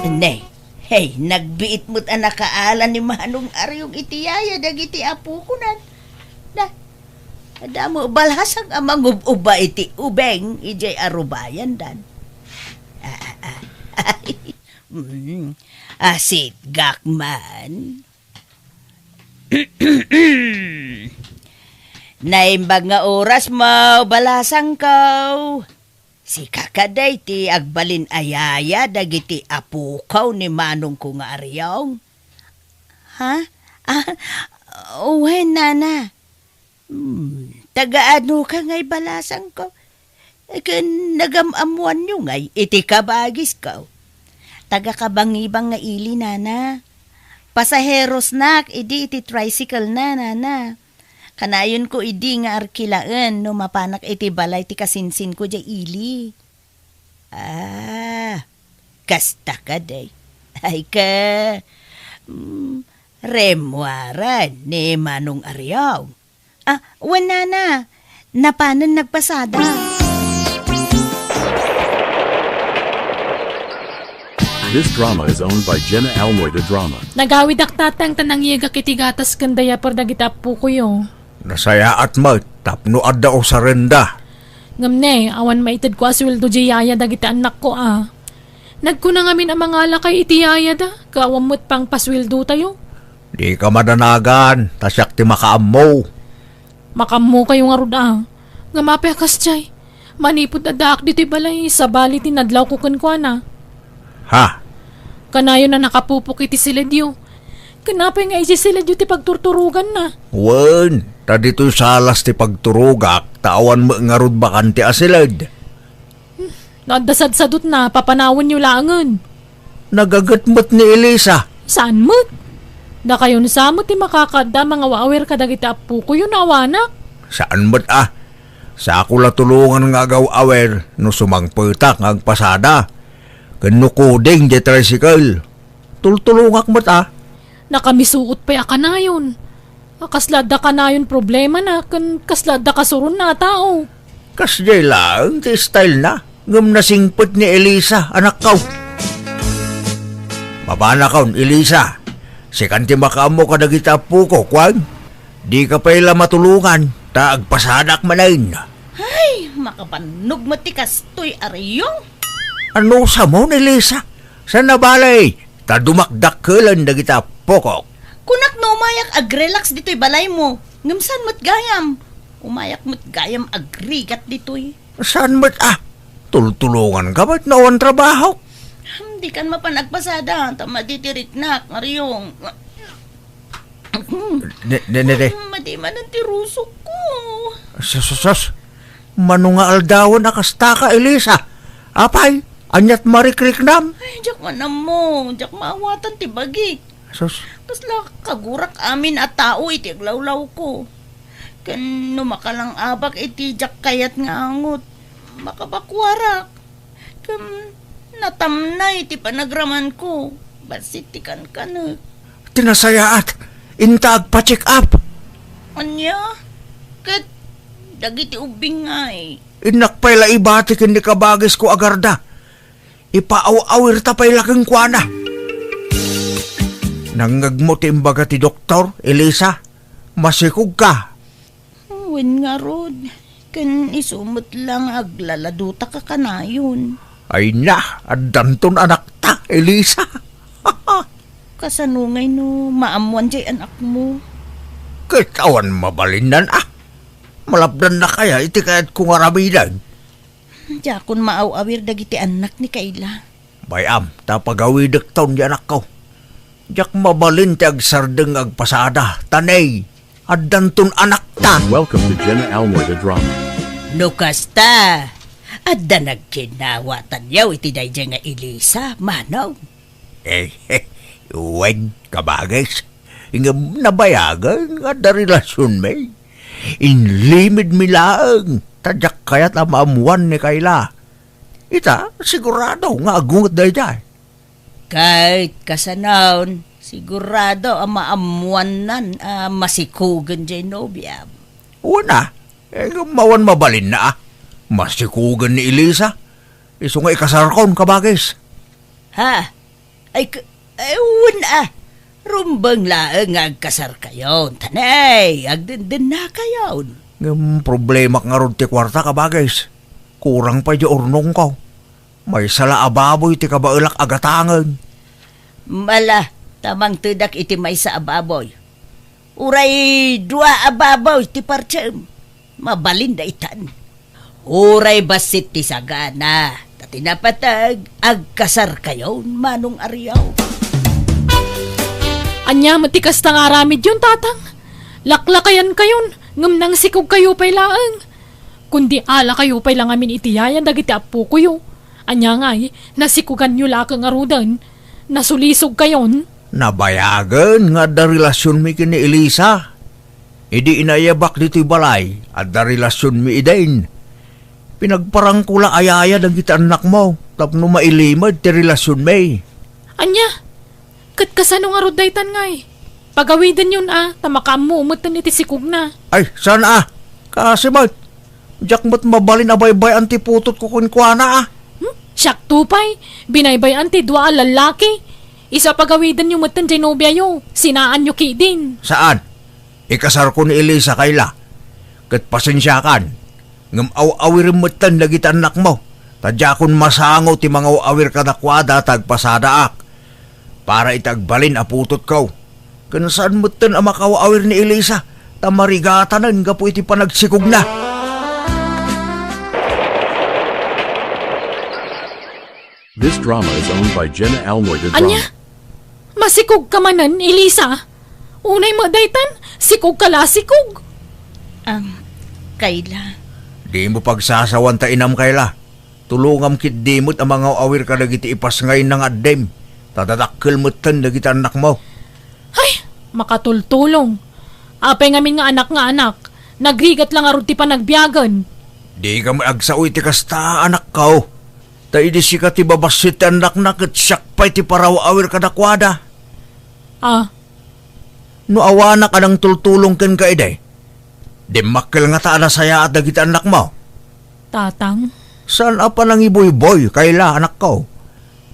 Ne, hey, nagbiit mo't anak kaalan ni Manong Aryong itiyaya dagiti apo ko na. Ada mo balhasang amang uba iti ubeng ijay arubayan dan. Asit gakman. Naimbag nga oras mo balasang kau. Si kakaday ti agbalin ayaya dagiti apukaw ni manong ko nga aryong. Ha? Uwen nana. Taga-ano ka nga'y balasang ko? Nagamamuan nyo nga'y iti kabagis ko. Taga-kabangibang nga ili nana. Pasaheros nak, idi iti tricycle na nana. Kanayon ko idi nga arkilaan no mapanak iti balay ti kasinsin ko jay ili. Kasta ka day. Ay ka. Remwaran ni Manong Aryaw. Wala na. Napanan nagpasada. This drama is owned by Jenna Almoida Drama. Nagawid aktatang tanang yiga kitigatas kandaya por dagita po ko yo. Nasaya at mo, tapno adda o sa renda. Ngamne, awan maitid ko asweldo jayaya dagita anak ko Nagkuna ngamin ang mga lakay iti yaya da, kaawamot pang pasweldo tayo. Di ka madanagan, tasyak ti makaammo. Makammo kayo nga rod Nga mapekas jay. Manipod adak dito'y balay, sa bali tinadlaw ko kunkwana. Ha? Kanayo na nakapupok iti siladyo. Kanapay nga isi siladyo ti pagturturugan na. Wen, ta dito'y salas ti pagturugak, tawan mo nga rod bakan ti asilad. Nadasad-sadot na, papanawon nyo langan. Nagagatmot ni Elisa. Saan mo't? Da kayo nasamot ti makakada mga wawer kadagiti apu ko yun awanak. Saan mo't Sa ako la tulungan nga agaw awer no sumangputak nga agpasada. Kano kuding di tricycle. Tultulungak mo't Nakamisuot pa kanayon. Kaslada kanayon problema na kaslada kasurun na tao. Kasjay lang ti style na. Ngam nasingpot ni Elisa, anak kaw. Mabana kaw, Elisa. Sikanti makaamo ka nagita po ko, kwag. Di ka pa ila matulungan, taagpasadak manayin. Ay, makapanog matikas to'y aryong. Ano sa mo, Elisa? Sa nabalay, tadumakdak ka lang nagita po ko. Kunak no umayak agrelax dito'y balay mo. Ngamsan mo't gayam. Umayak mo't gayam agrigat dito'y. Saan mo't tultulungan ka ba't nawan trabaho? Hindi kan mapanagpasada. Tama ditirik nak, aryong. Madi man ang tirusok ko. Sus, mano nga aldawan akasta ka, Elisa. Apay, anyat marikriknam. Ay, jak manam mo. Jak maawatan ti bagi. Sus, Kasla kagurak amin at tao iti aglawlaw ko. Kan makalang abak iti jak kayat nga angot. Makabakwarak. Kan natamnay iti panagraman ko. Basit ti kan. tinasayaat, intag pa-check up. Anya? Kat dagiti ubing nga Inak pa'y ibati kin ni kabagis ko agarda. Ipaaw-awir ta pa'y laking kuana. Nangagmo ti imbaga ti doktor, Elisa. Masikog ka. Wen nga rod. Kan isumot lang aglaladuta ka kanayon. Ay na, adanton anak ta, Elisa. Kasanungay no, maamuan jay anak mo. Kitawan mabalinan Malabdan na kaya iti kayat kong aramidan. Jakon maaw-awir dagiti anak ni Kayla. Bayam, tapagawidak taon di anak ko. Jak mabalin ti agsardeng agpasada, tanay, adanton anak ta. Welcome to Jenna Almoida Drama. No kasta, adda nagkinawatan yaw iti dayjay nga Elisa, manaw. Uwag, kabagis. Ingam nabayagan nga da relasyon may. Inlimid milaang, tadyak kaya't amamuan ni Kayla. Ita, sigurado nga agungot dayjay. Kahit kasanaon, sigurado ang maamuan nan masikugan jay nobya. Una, mawan mabalin na Masikugan ni Elisa. Iso nga ikasarkon, kabagis. Ha? Ay una. Rumbang laang agkasar kayon. Tanay, agdindin na kayon. Problema nga ron ti kwarta ka bagay. Kurang pa di urnong ko. May sala ababoy ti kabailak agatangan. Mala, tamang tudak iti may sa ababoy. Uray dua ababoy ti partsem. Mabalin da itan. Uray basit ti sagana. Tatinapatag, agkasar kayo, manong ariyaw. Anya, matikas tang aramid yun, tatang. Laklakayan kayon, ngam nang sikog kayo pay laang. Kundi ala kayo pay lang amin itiyayan dagiti apo ko yo. Anya nga nasikugan nyo lakang arudan. Nasulisog kayon. Nabayagan nga da relasyon mi kini Elisa. Idi inayabak dito'y balay at da relasyon mi idain. Pinagparang kula ayaya dagiti anak mo tapno mailimad ti relasyon mi. Anya, kat kasano nga rudaytan ngay. Pagawidan yun tamakamuumutan iti sikog na. Ay, sana kasi mat. Diyak mo't mabalin abay-bay antiputot ko kunkwana Siyak tupay, binaybayan ti dua lalaki. Isa pagawidan yung matan dyan nobya yo, sinaan nyo kidin. Saan? Ikasar ko ni Elisa kayla. Kat pasensyakan. Ngam aw-awirin mo't lagit anak mo. Tadya kun masangaw ti mga awir kadakwada tagpasadaak. Para itagbalin aputot ko. Kung saan mo't ang makaw-awir ni Elisa, tamarigatanan nga po iti panagsikog na. This drama is owned by Jenna Almoida Anya, Drama. masikog ka manan, Elisa. Unay mo daytan, sikog ka la sikog. Kayla. Di mo pagsasawan ta inam kayla. Tulungam kit dimot ang mga awir ka dagiti ipas ngayon ng addem. Tadadakkel mo't dagiti anak mo. Ay, makatultulong. Apay ngamin nga anak, nagrigat lang arun ti panagbiagan. Di ka maagsaoy ti kasta anak ko. Ta idi si ka ti babasit ti anak na kat siyak pa'y ti paraw awir kadakwada. No awana ka ng tultulong ken ka iday. Di makkel nga ta saya at dagiti anak mo. Tatang, Saan pa nang iboy-boy kayla anak ko?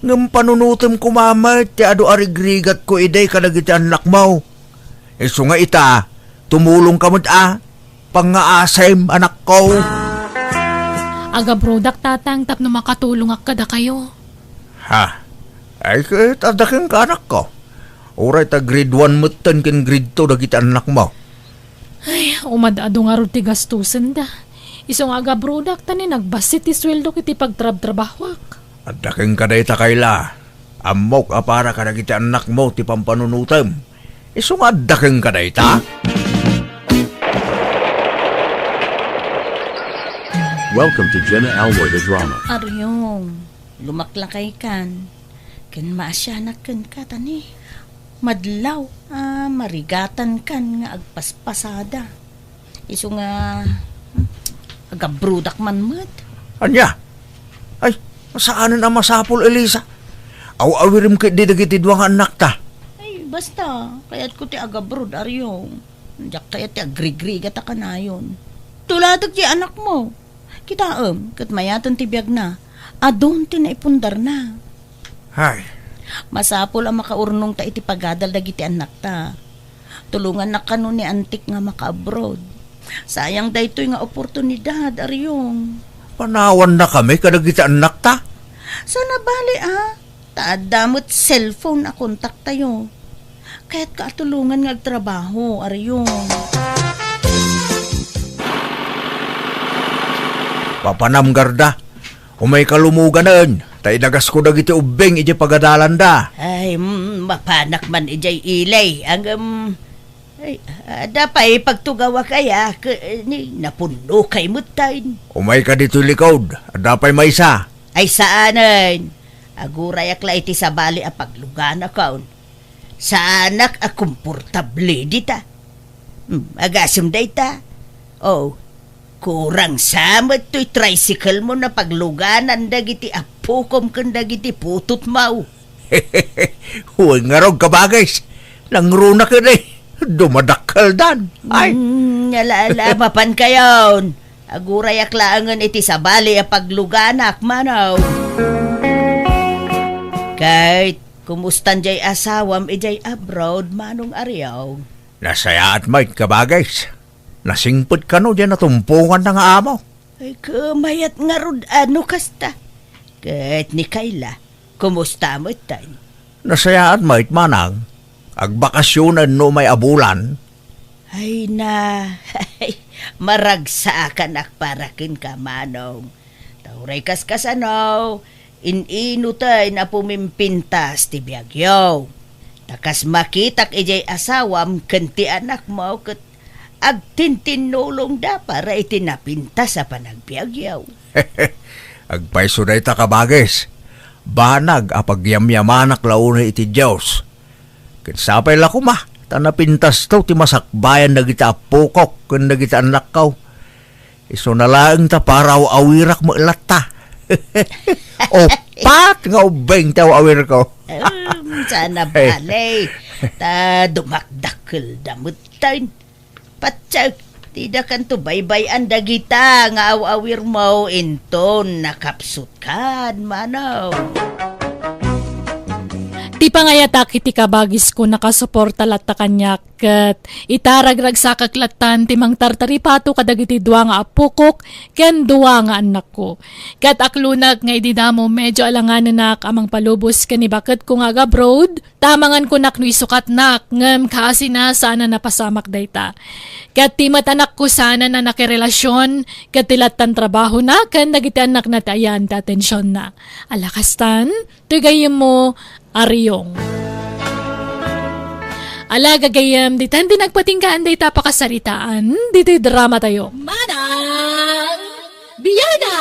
Ngam panunutem kumamay ti ado arigrigat ko iday kadagiti anak mo. Isu nga ita, tumulong ka mo't pangaasem anak ko. aga brodak tatang tapno makatulong ak kada kayo. Ha? Ay kahit adaking ka anak ko. Uray ta grade 1 mutan ken grade 2 dagiti anak mo. Ay, umadado nga ron ti gastusan da. Isong aga brodak tani nagbasit ti sweldo kiti pagtrab-trabahwak. Adaking ka day ta kayla. Amok para ka dagiti anak mo ti pampanunutem. Isu nga adaking ka day ta. Welcome to Jenna Almoida Drama. Aryong, lumaklakay kan. Ken maasyanak kan ka tani. Madlaw, marigatan kan nga agpaspasada. Isu nga, agabrudak man mat. Anya? Ay, masaanan ang masapol, Elisa? Aw-awirim kit di dagiti duwang anak ta. Ay, basta, kaya't ko ti agabrod, Aryong. Diyak kaya't ti agrigrigat ka na yun. Tuladag ti anak mo. Kitaam, kat mayatan ti biyag na. Adon ti naipundar na. Hay, Masapol ang makaurnong ta iti pagadal dagiti anak ta. Tulungan na kanu ni antik nga maka-abroad. Sayang daytoy nga oportunidad, Aryong. panawan na kami kadagiti anak ta. Sana bali taadamot cellphone a kontak tayo. Kaya't kaatulungan nga agtrabaho, Aryong. Papanam garda. Umay kalumuganan. Tay dagas ko dagiti ubeng iti pagadalan da. Ay, mapanak man ijay ilay. Ang, dapay pagtugawa kaya, napuno kay mutain. Umay ka dito likod. Adapay maysa. Ay saanan? Aguray akla iti sabali a paglugan akaon. Saanak a komportable dita. Agasim dayta. Oh, kurang samot to'y tricycle mo na pagluganan dagiti apukom kan dagiti putot mau. Huwag nga rog kabagay. Nangruna ka na dumadakal dan. Ay, Nalalapapan kayon. Aguray aklaangan iti sabali a pagluganak manaw. Kahit kumustan jay asawam ijay abroad manong Aryaw. nasaya at may kabagay. Nasingpot ka no dyan natumpungan na nga amo. Ay, kumayat nga rod ano kasta. Kahit ni Kayla, kumusta mo tayo? Nasayaan mait manang. Agbakasyonan no may abulan. Ay na, ay, maragsakan ak parakin ka, manong. Tauray kaskasanaw, iniinutay na pumimpintas ti biyagyaw. Takas makitak ijay asawam kanti anak mo kat agtintinulong da para itinapinta sa panagbiagyaw. Agpaiso na ita kabages. Banag apagyamyamanak launa iti Diyos. Kinsapay la kuma, tanapintas to ti masakbayan na kita apukok kung na kita anak kaw. Iso na lang ta para awirak mo ilata. Opat nga ubeng taw awir ko. Sana balay, ta dumakdakil damot tayo. Patsak, tidak kan to baybay-an dagita nga awawir mo inton nakapsut kan, manaw. Ti pangayatak iti kabagis ko nakasuporta latta kanyak ket itaragrag sa kaklatan ti mang tartaripato kadagiti dua nga apukok ken dua nga anak ko. Ket aklunag nga ididamo medyo alanganan nak amang palubos ken ibaket ko nga abroad tamangan ko nak no isukat nak ngem kaasi na sana napasamak dayta. Ket ti matanak ko sana na nakirelasyon ket tilatan trabaho na ken dagiti anak na tayan ta atensyon na. Alakastan, tugayem mo Ariyong. Ala gagayam, ditan din nagpatinggaan day tapakasaritaan, dito'y drama tayo. Manang Biyana!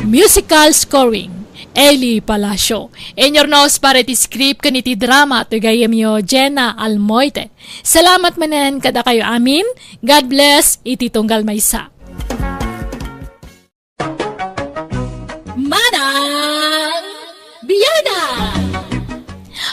Musical scoring, Eli Palacio. In your nose para iti script kaniti drama, to gayam yo Jenna Almoite. Salamat manan kada kayo amin. God bless, iti tunggal maysa. Manang Biyana!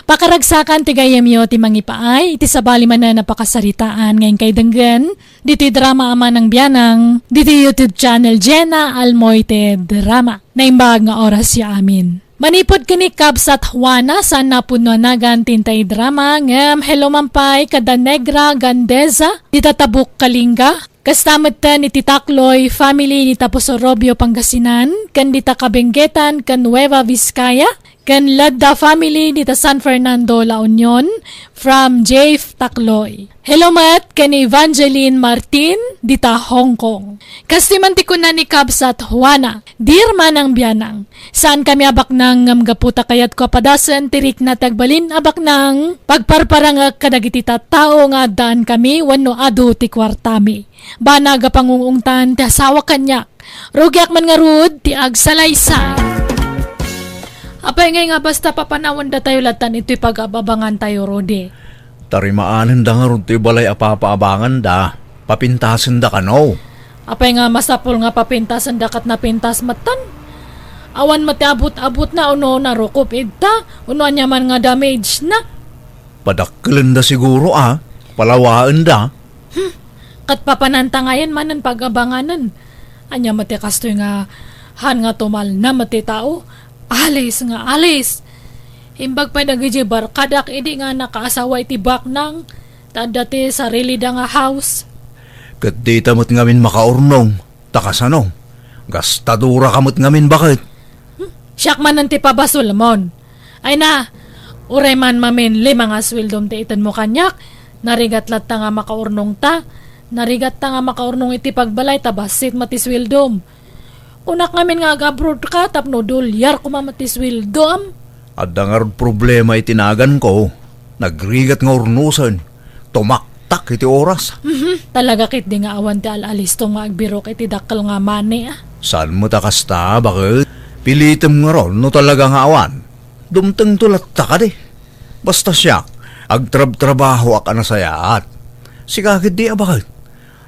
Pakaragsakan ti gayam yo ti mangipaay, iti sabali man na napakasaritaan ngayon kay denggan, diti drama ama ng biyanang, diti YouTube channel Jenna Almoite Drama, na imbag nga oras ya amin. Manipod kini Kabsat Juana sa napunuanagan tintay drama ngam hello mampay kada Negra Gandeza, dita Tabuk Kalinga, kastamad ta ni Titakloy family ni Taposorobio Pangasinan, kan dita Kabenggetan kan Nueva Vizcaya, kan Ladda family dita San Fernando La Union from Jave Takloy. Hello mat kan Evangeline Martin dita Hong Kong. Kastimanti ko na ni Kabsat Juana, dear manang biyanang, saan kami abak nang ngamgaputa kayat ko padasan tirik na tagbalin abak nang pagparparang kadagiti tao nga daan kami wano adu ti kwartami. Banaga pangungungtan ti asawa kanyak. Rugyak man nga rud ti agsalaysay. Apay ngay nga basta papanawan da tayo latan ito'y pag-ababangan tayo, Rode. Tarimaanan da nga ron ti balay apapaabangan da. Papintasan da ka no. Apay nga masapol nga papintasan dakat na pintas matan. Awan mati abot-abot na uno narukop idta. Uno anyaman nga damage na. Padakkelan da siguro Palawaan da. Kat papananta ngayon manan pag-abanganan. Anya mati kastoy nga han nga tumal na mati tao. Alis nga, alis. Imbag pa nagiji barkadak, hindi nga nakaasawa iti baknang. Tadati sarili da nga house. Kat di tamot ngamin makaurnong. Takasano? Gastadura kamot ngamin bakit? Siyak man nanti pabasol mon. Ay na, uray man mamin lima nga swildom ti itan mo kanyak. Narigat lat ta nga makaurnong ta. Narigat ta nga makaurnong iti pagbalay tabasit mati swildom. Unak ngamin nga agabroad ka, tapno dolyar kumamatis wildom. At dangar problema itinagan ko. Nagrigat nga urnusan. Tumaktak iti oras. Talaga kit di nga awan ti alalis to nga agbirok iti dakkel nga mani Saan mo takasta, bakit? Pilitem nga ron, no talaga nga awan. Dumteng tulat ta ka di. Basta siya, agtrab-trabaho ak anasayaat. Sikakit di bakit?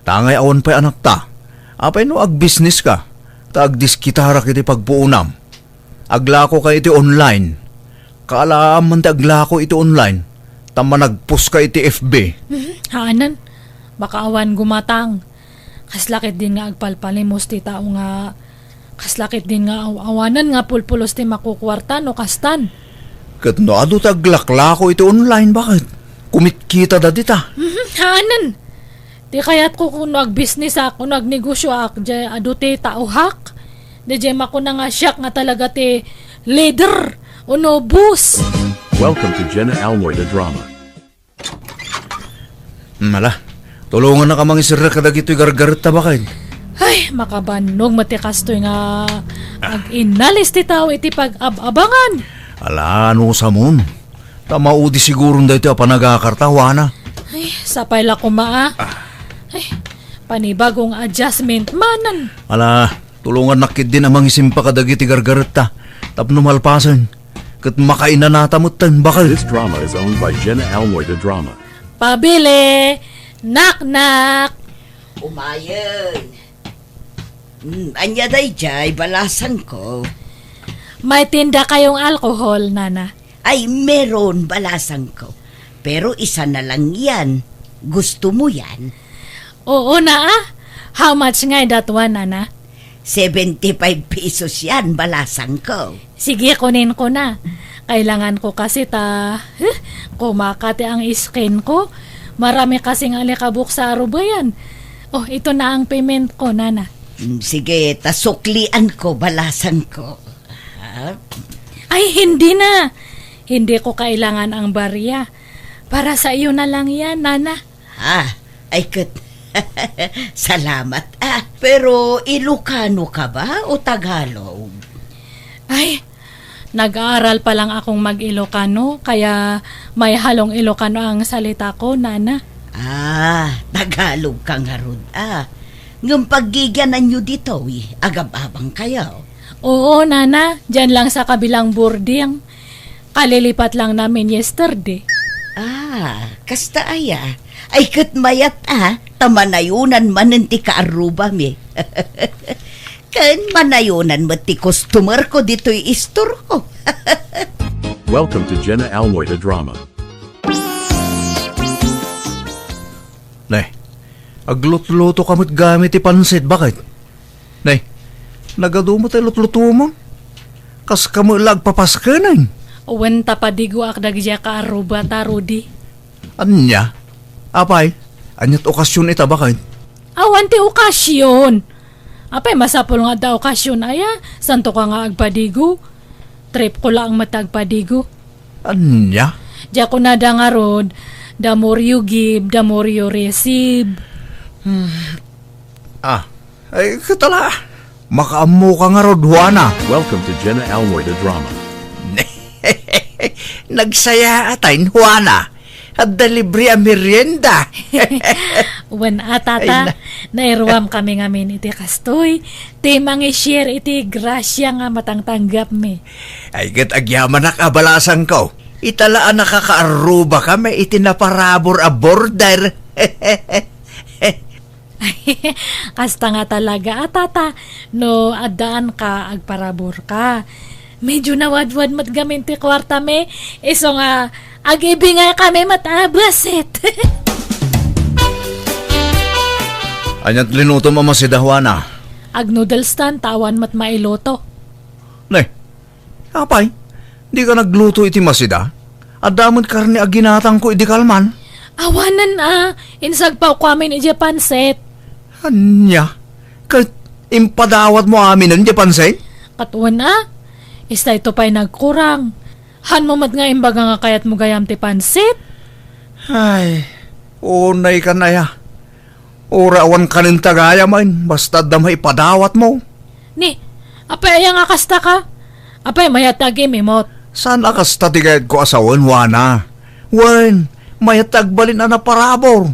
Tangay awan pa'y anak ta. Apay no ag-business ka. Tagdiskitara kiti pagpuunam. Aglako ka iti online. Kaalaam man ti aglako iti online. Tama nagpus ka iti FB. Haanan, baka awan gumatang. Kaslakit din nga agpalpalimos ti tao nga. Kaslakit din nga awanan nga pulpulos ti makukwartan o kastan. Kat no ado taglaklako iti online bakit? Kumitkita da dita. Haanan, Di kaya't ko kung nag-business ako, nagnegosyo ako, di aduti tauhak. Di jem ako na nga siyak nga talaga ti leader, uno bus. Welcome to Jenna Almoy the Drama. Mala, tulungan na ka mga isira kadag ito'y gargarit ta bakit? Ay, makabanog matikas to nga ag-inalis ti tao iti pag-abangan. Ala, ano sa mon? Tamaudi siguro na ito panagakartawana. Ay, sapay la kumaa. Ay, panibagong adjustment manan. Ala, tulungan nakit din amang isimpa kadag iti gargarit ta. Tapno malpasan. Kat makainanatamutan bakal. This drama is owned by Jenna Almoy the Drama. Pabili! Nak-nak! Umayon. Anya day jay, balasan ko. May tinda kayong alcohol, Nana. Ay, meron balasan ko. Pero isa na lang yan. Gusto mo yan? Oo na ah. How much nga that one, Nana? 75 pesos yan, balasan ko. Sige, kunin ko na. Kailangan ko kasi kumakati ang skin ko. Marami kasing alikabok sa arubayan. Oh, ito na ang payment ko, Nana. Sige, tasuklian ko, balasan ko. Ha? Ay, hindi na. Hindi ko kailangan ang barya. Para sa iyo na lang yan, Nana. Ay, salamat. Pero Ilocano ka ba o Tagalog? Ay, nag-aaral pa lang akong mag-Ilocano, kaya may halong Ilocano ang salita ko, Nana. Tagalog ka nga ron. Ngam paggigyanan nyo dito, agab-abang kayo. Oo, Nana. Diyan lang sa kabilang boarding. Kalilipat lang namin yesterday. Kasta aya. Ay kat mayat tamanayunan man ti kaaruba mi. Kan manayunan mo ti customer ko dito'y istor ko. Welcome to Jenna Almoy the Drama. Nay, aglut-luto kamot gamit ti pansit, bakit? Nay, nagadumot ay lut-luto mo? Kas kamo lagpapaskanan. Uwen tapadigo ak dagja ka aruba ta, Rudy. Anya? Apay, anyat okasyon ita, bakit? Awan ti okasyon. Apay, masapol nga da okasyon aya. Santo ka nga agpadigo. Trip ko lang matagpadigo. Anya? Diya ko na da nga rod. The more you give, the more you receive. Ay, katala. Makaamu ka nga rod, Juana. Welcome to Jenna Almoy the Drama. Nagsaya atayin, Juana. At dalibre ang merienda. When atata, nairwam kami ngamin iti kastoy. Ti mangi-share iti grasya nga matangtanggap mi. Ay, kat agyaman na kabalasan ko. Italaan nakakaaruba kami, itinaparabor a border. Kasta nga talaga, atata, no adaan ka, agparabor ka. Medyo nawadwad matgamin ti kwarta me, iso nga, agibi nga kami matabasit. Anyat linuto mama si Dahwana. Ag-noodle stand, tawan mat mailoto. Nay, apay, di ka nagluto iti masida? At damot karni aginatang ko iti kalman. Awanan insagpaw ko amin iti pansit. Anya? Kat impadawat mo amin ang Japanse? Katuan Ista ito pa'y nagkurang. Han mo mat nga imbaga nga kayat mo gayam ti pansit. Ay, unay ka na ya. Orawan ka nin tagaya man, basta damay padawat mo. Ni, apay ayang akasta ka. Apay mayatagi mimot. Saan akas tatigayad ko asawan, Wana? Wan, mayatagbalin na naparabor.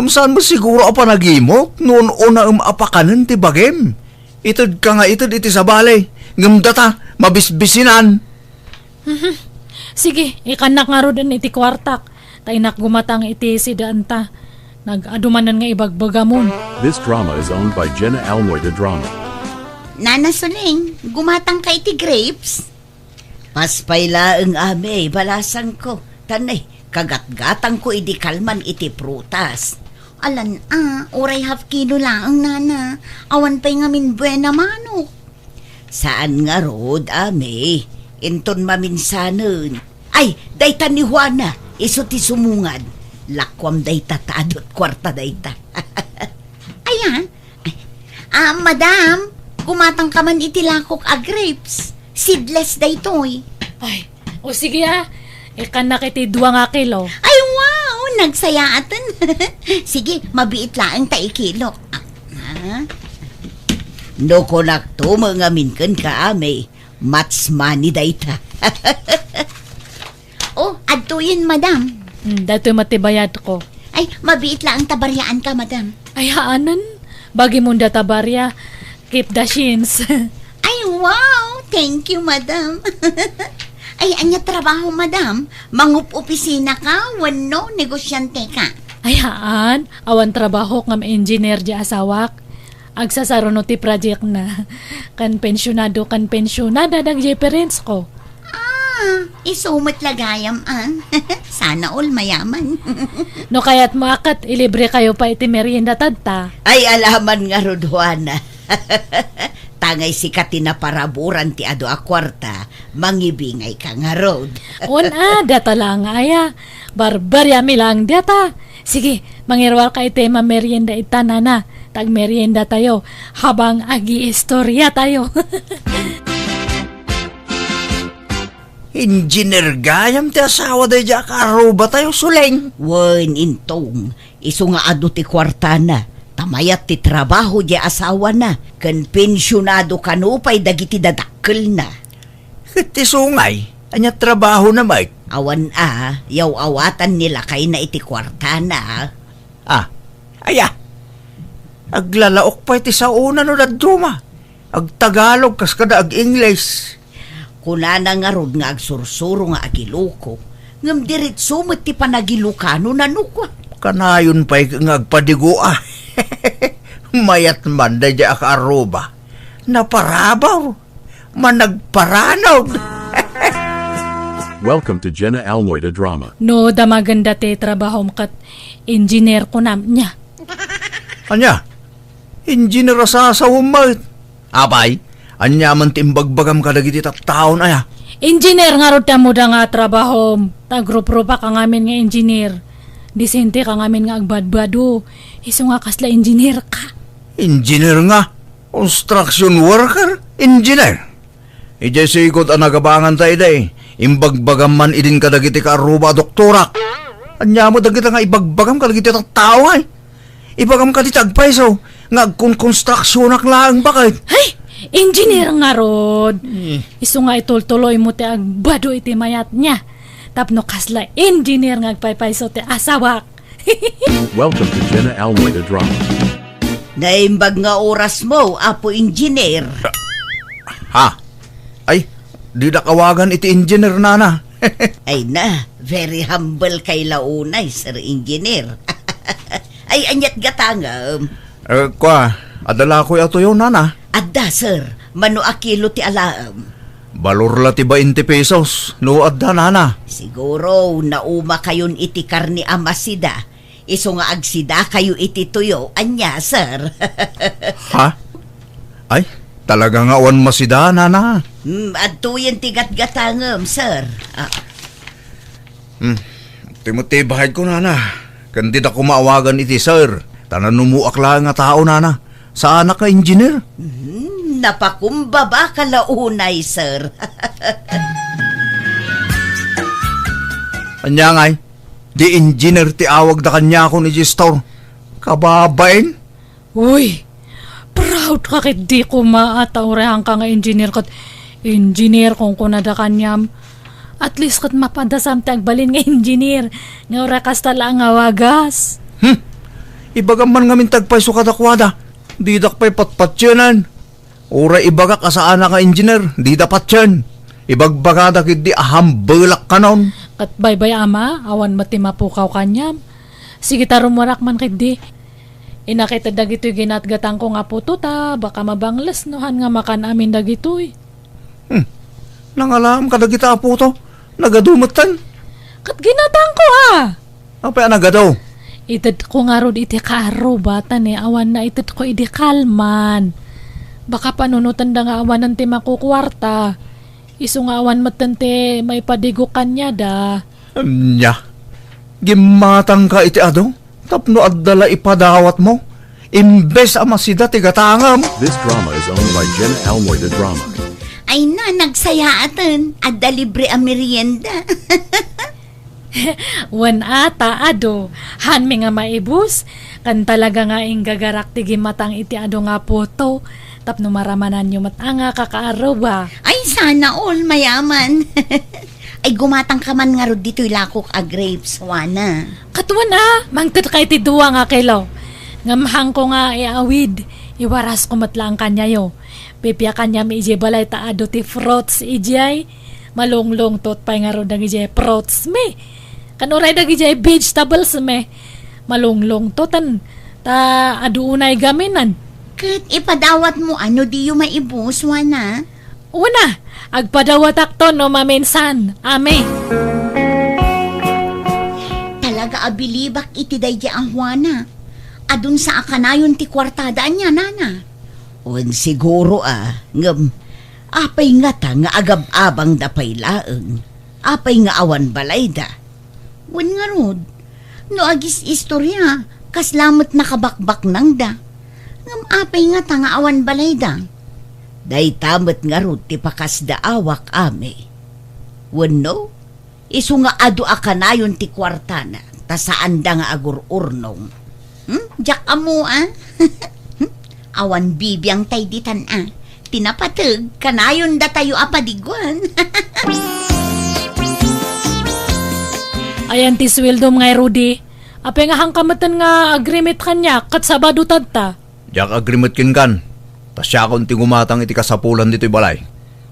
Saan mo siguro apa nagimot? Noon una apakanan ti bagem. Itod ka nga itod iti sabale. Ngamdata, mabisbisinan. Sige, ikanak nga rodin iti kwartak. Tainak gumatang iti sidanta. Nag-adumanan nga ibagbagamon. This drama is owned by Jenna Almoy the Drama. Nana Suling, gumatang ka iti grapes? Mas pailaeng ame, balasan ko. Tanay, kagat-gatang ko iti kalman iti prutas. Alan, oray half kilo lang ang nana. Awan pa'y ngamin buena manok. Saan nga rod, ame? Inton maminsanon. Ay, dayta ni Juana, iso ti sumungad. Lakwam dayta taadot kwarta dayta. Madam, kumatang ka man itilakok a grapes. Seedless day toy. Ay, o sige ikan na kiti 2 nga kilo. Ay, wow! Nagsayaatan. Sige, mabiit lang ta ikilo. No kolak to mga minken ka ame. Mats money dayta. Oh, adtuyin, madam. Dato matibayad ko. Ay, mabiit lang ang tabaryaan ka, madam. Ay, haanan. Bagi mong databarya. Keep the shins. Ay, wow! Thank you, madam. Ay, anya trabaho, madam? Mangup opisina ka, wano negosyante ka. Ay, haan. Awan trabaho ngam engineer di asawak. Agsasaro no ti project na. Kan pensyonada dag parents ko. Isumot lagayam, Sana all mayaman. No kaya't maakat, ilibre kayo pa iti merienda tadta. Ay alaman nga rod, Juana. Tangay si katina paraburan ti ado a kwarta, mangibingay ka nga rod. Data lang aya. Barbarya mi lang data. Sige, mangirwal ka iti merienda itanana. Tag merienda tayo habang agi-istorya tayo. Engineer gayam ti asawa day ja karuba tayo suleng. Wen intong, iso nga ado ti kwarta na. Tamayat ti trabaho di asawa na. Kan pensyonado kanupay dagiti dadakkel na. Ti sungay, anya trabaho na Mike. Awan yaw awatan nila kay na iti kwarta na. Aya. Aglalaok pa iti sa una no daduma. Ag Tagalog kas kada ag English. Kunana nga rod nga agsursuro nga agiloko. Ngam diritso met ti panagilukano na nukwa. Kanayon pa'y nga agpadigo Mayat man da ja akaruba. Naparabaw. Managparanaw. Welcome to Jenna Almoida Drama. No, damaganda te trabaho kat engineer ko niya. Anya? Engineer sa umay. Abay, anya man timbagbagam ka dagiti taon aya. Engineer nga ro mo da nga trabaho. Tagrup-rupa ka ngamin nga engineer. Disente ka ngamin nga agbadbado. Iso nga kasla engineer ka. Engineer nga? Construction worker? Engineer? Ijay sikot ang nagabangan tayo day. Imbagbagam man idin ka dagiti ka aruba doktorak. Anya mo dagiti nga ibagbagam ka dagiti tao ay. Ibagam ka di tagpaiso. Ngagkon-constructionak lang bakit? Hey! Engineer nga rod. Iso nga itultuloy mo ti agbado iti mayat niya. Tapno kasla engineer nga agpaypayso ti asawak. Welcome to Jenna Almoida Drama. Naimbag nga oras mo, apo engineer. Ha? Ay, di na kawagan iti engineer nana. Ay na, very humble kay launay, sir engineer. Ay, anyat gatangam. Adala ko ato yun nana. Adda, sir, mano a kilo ti alaam. Balor la ti 20 pesos. No adda nana. Siguro, nauma kayon iti karni amasida. Iso nga agsida kayo iti tuyo, anya, sir. Ha? Ay, talaga nga awan masida nana. Adto yan ti gatgatangam, sir. Timuti bahid ko nana. Kandi na kumawagan iti sir. Tanan numuak lang nga tao nana. Sa anak ka engineer. Napakumbaba ka launay, sir. Anya ngay, di engineer ti awag da kanya ako ni Gistor. Kababain? Uy, proud ka kit di ko maataurehan ka nga engineer kat engineer kung kunada kanyam. At least kat mapadasam ti agbalin nga engineer. Nga ora kasta lang nga wagas. Ibagaman nga min tagpay sukadakwada. Di dakpay patpatyanan. Ura ibaga ka sa anak ka engineer. Di dapat yan. Ibagbagada kit di ahambelak ka nun. Kat baybay ama, awan mati mapukaw kanyam. Sige tarum warak man kit di. Inakita dagito'y ginatgatang ko nga puto ta. Baka mabanglas nohan nga makan amin dagito'y. Nangalam ka dagita apo to. Nagadumatan. Kat ginatang ko Apa yan nagadaw? Itad ko nga rod iti karo batan awan na itad ko iti kalman. Baka panunutan da nga awan nanti makukwarta. Iso nga awan matante may padigukan niya da. Nya, gimatang ka iti ado? Tapno adala ipadawat mo? Imbes ama sida ti gatangam. This drama is owned by Jenna Almoy the Drama. Ay na, nagsaya atan. Adda libre ang merienda. Wan ata ado, han mi nga maibus, kan talaga nga ing gagarak ti gimatang iti ado nga poto, tapno maramanan nyo matanga kakaaro ba? Ay, sana all mayaman. Ay, gumatang ka man nga ro dito'y lakok a grapes, wana. Katuwa na, mangtut kay ti duwa nga kilo. Ngamhang ko nga iawid, iwaras ko matla ang kanya yo. Pipya kanya mi ije balay ta ado ti fruits ijay, malunglong tot pay nga ro dag ije fruits me. Kanuray dag ije vegetables me, malunglong totan, ta ado unay gaminan. Kat ipadawat mo ano di yung maibus, wana. Una, agpadawat akto no maminsan, ame. Talaga abilibak iti dayja ang wana. Adun sa akanayon ti kwartadaan niya, nana. Un siguro ngam, apay nga ta nga agab-abang dapay laeng. Apay nga awan balay da. Wan nga rod. No agis istorya, kaslamot nakabakbak nang da. Ngam apay nga ta nga awan balay da. Day tamat nga rod ti pakas da awak ame. Wano, isu nga ado akanayon ti kwartana, ta saan da nga agur-urnong. Jak amo, Awan bibiyang tay ditan, Tinapatag, kanayon da tayo apadigwan. Ayan ti swildom ngay Rudy. Apay nga hangkamatan nga agreement kanya kat sabado tadta. Jak agreement kin kan. Tas siya akong ti gumatang iti kasapulan dito'y balay.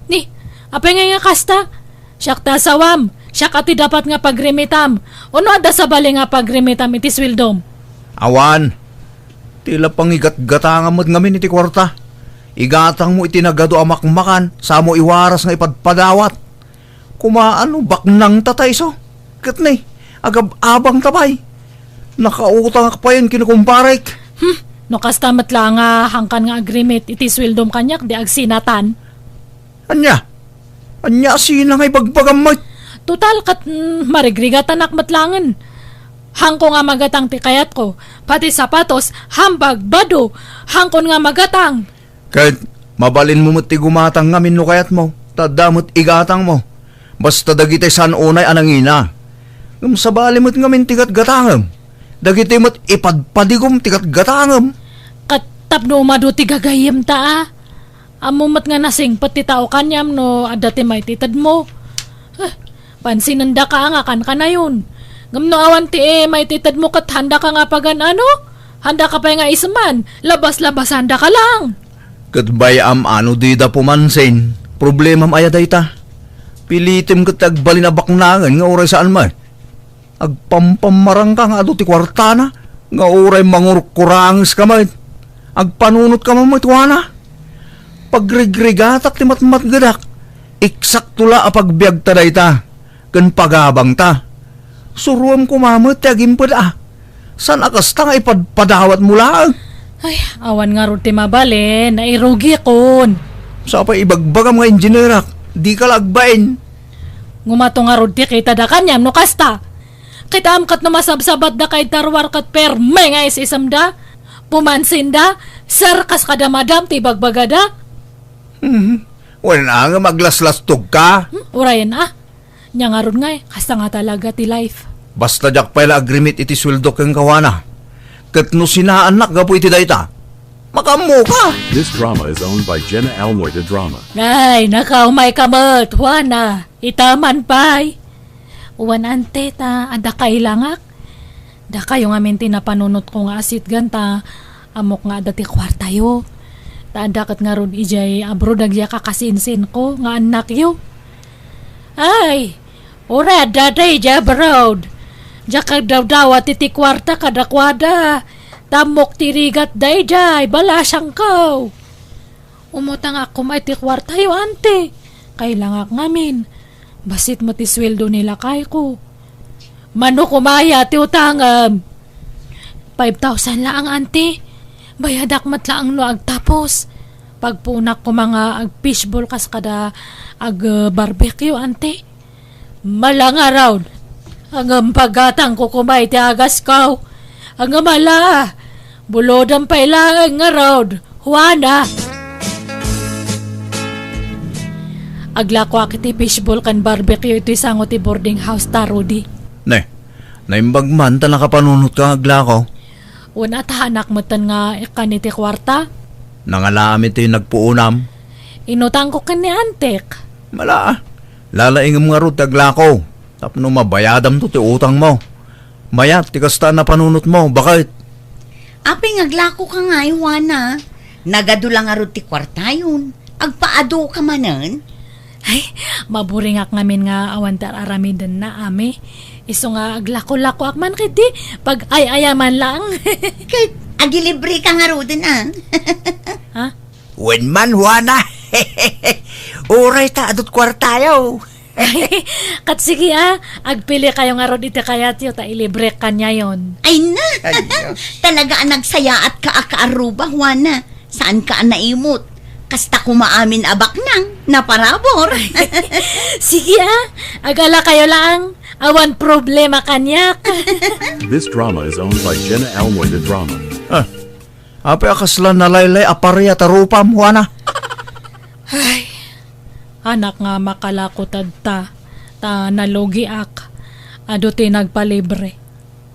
Ni, apay nga kasta. Siyak ta sawam. Siyak ati dapat nga pagremitam. Ono ada sa bali nga pagremitam iti swildom. Awan, tila pang igat-gatanga mo't ngamin iti kwarta. Igatang mo itinagado amakmakan, sa mo iwaras nga ipadpadawat. Kumaano baknang tatay so? Katni, agab-abang tabay. Nakautang pa yun kinukumparek. No kastamat lang nga hangkan nga agreement iti swildom kanyak di agsinatan. Anya sina nga'y bagbagamay. Total kat marigrigatan akmatlangan. Hangko nga magatang ti kayat ko, pati sapatos, hambag, bado, hangkon nga magatang. Kahit mabalin mo mo't ti gumatang ngamin no kayat mo, tadamot igatang mo. Basta dagiti san unay anangina. Sabali mo't ngamin tigat gatangam. Dagiti mo't ipadpadigom tigat gatangam. Kat tapno umado ti gagayem ta Amumat nga nasing pati tao kanyam no adati may titad mo. Pansinanda ka nga kan ka na yun. Ngamno awan ti may titad mo kat handa ka nga pagan ano? Handa ka pa nga isman, labas-labas handa ka lang. Katbay ano di da pumansin, problema maya dayta. Pilitim kat agbalin na baknangan nga oray saan may. Agpampamarang ka nga ado ti kwartana, nga oray mangurkurangis ka may. Agpanunot ka may tuwana. Pagrigrigatak ti matmatgadak, iksakto la apagbiag ta dayta, kan pagabang ta. Suruam kumamot ti agimpad San akasta nga ipadpadawat mo lang? Ay, awan nga ron ti mabali, nairugi kon. Sa pa ibagbagam nga engineerak, di ka lagbain. Ngumato nga ron ti kita da kanyam no kasta. Kita amkat na masabsabat da kay tarwar kat per may nga isisam da. Pumansin da, sarkas ka da madam ti bagbagada. Wala nga maglaslastog ka. Urayan Nya nga ron nga kasta nga talaga ti life. Basta jak pala agreement iti sweldo kang kawana. Kat no sinaanak gapo iti dayta. Makamu ka. This drama is owned by Jenna Almoy the Drama. Ay, nakaumay kamot, wana. Itaman pay. Uwan ante ta, ada kailangak. Da kayo nga minti na panunot ko nga asit ganta. Amok nga dati kwartayo. Ta ada kat nga ron ijay abroad agya kakasinsin ko nga anak yo. Ay, ora daday ja abroad. Jakag daw at iti kwarta kadakwada. Tamok tirigat dayjay, balasang kaw. Umutang ako may ti kwarta yo ante. Kailangak ngamin. Basit mo ti sweldo nila kay ko. Mano kumaya ti utangam. 5,000 lang ante. Bayadak matlaang no agtapos. Pagpunak ko mga ag fishball kas kada ag barbecue ante. Malang araw. Ang pagatang ko kumay ti agas kaw. Ang mala. Bulodang pailangan nga road. Juana. Aglako akiti fishbowl kan barbecue ito isang ti boarding house ta, Rudy. Ne, naimbag man ta nakapanunot ka agla ko. Una tahanak mo tan nga ikaniti kwarta. Nangalamit yung nagpuunam. Inutang ko kan ni Antek. Mala, lalaing mga rod agla ko. Tapno mabayadam to ti utang mo. Mayat, tikasta na panunot mo. Bakit? Apay ngaglako ka nga, Juana. Nagadulang arot ti kwarta yun. Agpaado ka manan. Ay, maburingak ngamin nga awantar aramidan na ami. Iso nga aglako-lako akman kiti. Pag ay-ayaman lang. Kahit agilibre ka nga rodin Ha? When man, Juana. Uray ta, adot kwartayo. Ay, kat sige agpili kayo nga ro dito kaya tiyo ta ilibre kanya yon. Ay na! Talaga ang nagsaya at kaakaaruba, Juana. Saan ka naimot? Kasta kumaamin abak nang naparabor. Sige agala kayo lang. Awan problema kanyak. This drama is owned by Jenna Almoy Drama. Ape akaslan na laylay aparya tarupam, Juana. Ay, anak nga makalakotad ta. Ta nalogi ak. Ado ti nagpalibre.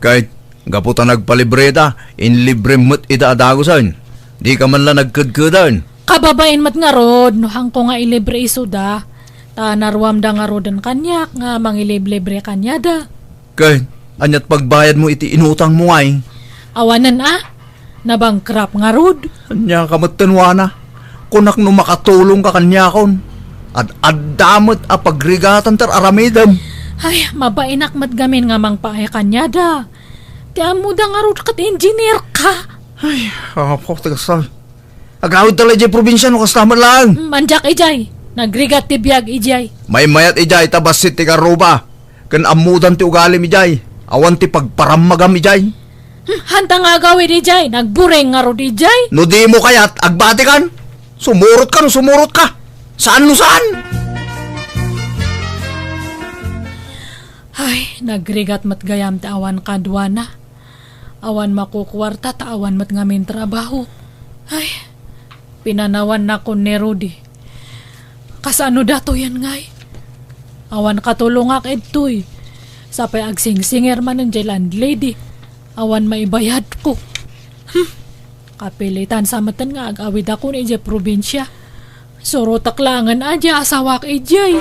Kahit gaputa nagpalibre ta, inlibre mo't ita adagosan. Di ka man lang nagkudkudan. Kababain mat nga rod, nohang ko nga ilibre isuda. Ta narwam da nga rodan kanyak nga mangilibre kanya da. Kahit anyat pagbayad mo iti inutang mo ay. Awanan nabangkrap nga rod. Anya ka matanwana. Kunak no makatulong ka kanya kon. At addamot a pagrigatan tar aramidam. Ay, mabainak mat gamin nga mangpaay kanya da. Ti amo da nga rod kat engineer ka. Ay, kapok tagasal. Agawid talay jay probinsya no kasama lang. Manjak ijay. Nagrigat ti biyag ijay. May mayat ijay tabasit ti karuba. Kan amudan ti ugalim ijay. Awan ti pagparamagam ijay. Hanta nga gawin ijay. Nagbureng nga rod ijay. No di mo kayat agbati kan. Sumurot ka no sumurot ka. Saan no saan? Ay, nagrigat mat gayam ti awan kadwana. Awan makukwarta ta awan mat ngamin trabaho. Ay, pinanawan na ko ni Rudy. Kasano dato yan ngay? Awan katulungak edtoy. Sapay agsing-singer man ng landlady. Awan maibayad ko. Kapilitan sa matan nga agawid ako ni Ije probinsya. Suro taklangan adya asawak ijay.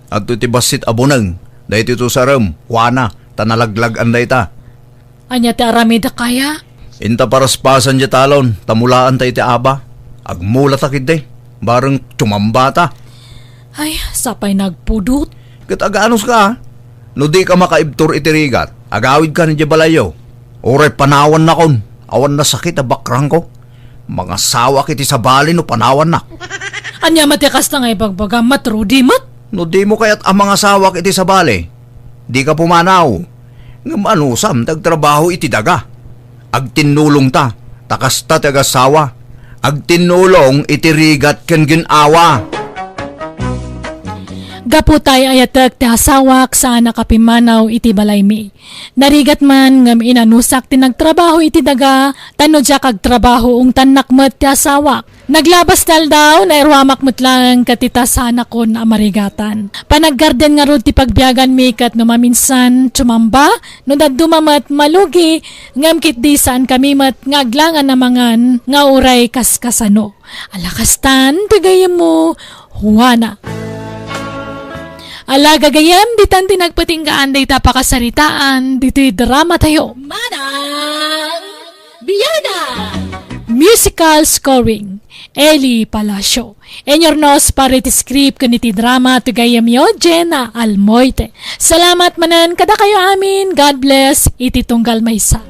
At ti basit abunang. Dahil ito sa ram, Juana, tanalaglag anday ta. Anya ti aramida kaya? Inta paraspasan di talon, tamulaan ta iti aba. Agmula ta kide, bareng tumambata. Ay, sapay nagpudot. Kat agaanos ka ha? No di ka makaibtur iti rigat, agawid ka ni balayo. Oray panawan na kon, awan na sakit a bakrang ko. Mga sawa kiti sa bali no panawan na. Anya matikas na nga ipagbaga Rudy mat. No di mo kayat ang mga sawak iti sa bali. Di ka pumanaw. Ngam anusam tagtrabaho iti daga. Agtinulong ta, takas ta tagasawa. Agtinulong iti rigat ken ginawa. Gaputay ayatag ti hasawak sa nakapimanaw iti balaymi. Narigat man ngam inanusak ti nagtrabaho iti daga, tanodya kag trabaho ung tanakmet ti hasawak. Naglabas tal daw na irwamak lang katita sana kon amarigatan. Panaggarden nga rod ti pagbiagan mi kat no maminsan tsumamba, no daddumamat malugi, ngam kit di saan kami mat ngaglangan na mangan nga uray kaskasano. Alakastan, tigayem mo, Juana. Ala gagayam, ditan tinagpatinggaan day tapakasaritaan, dito'y drama tayo. Manang Biyada! Musical scoring, Eli Palacio. Enyornos para iti script kaniti drama to gayam yo, Jenna Almoite. Salamat manan kada kayo amin, God bless, iti tunggal maysa.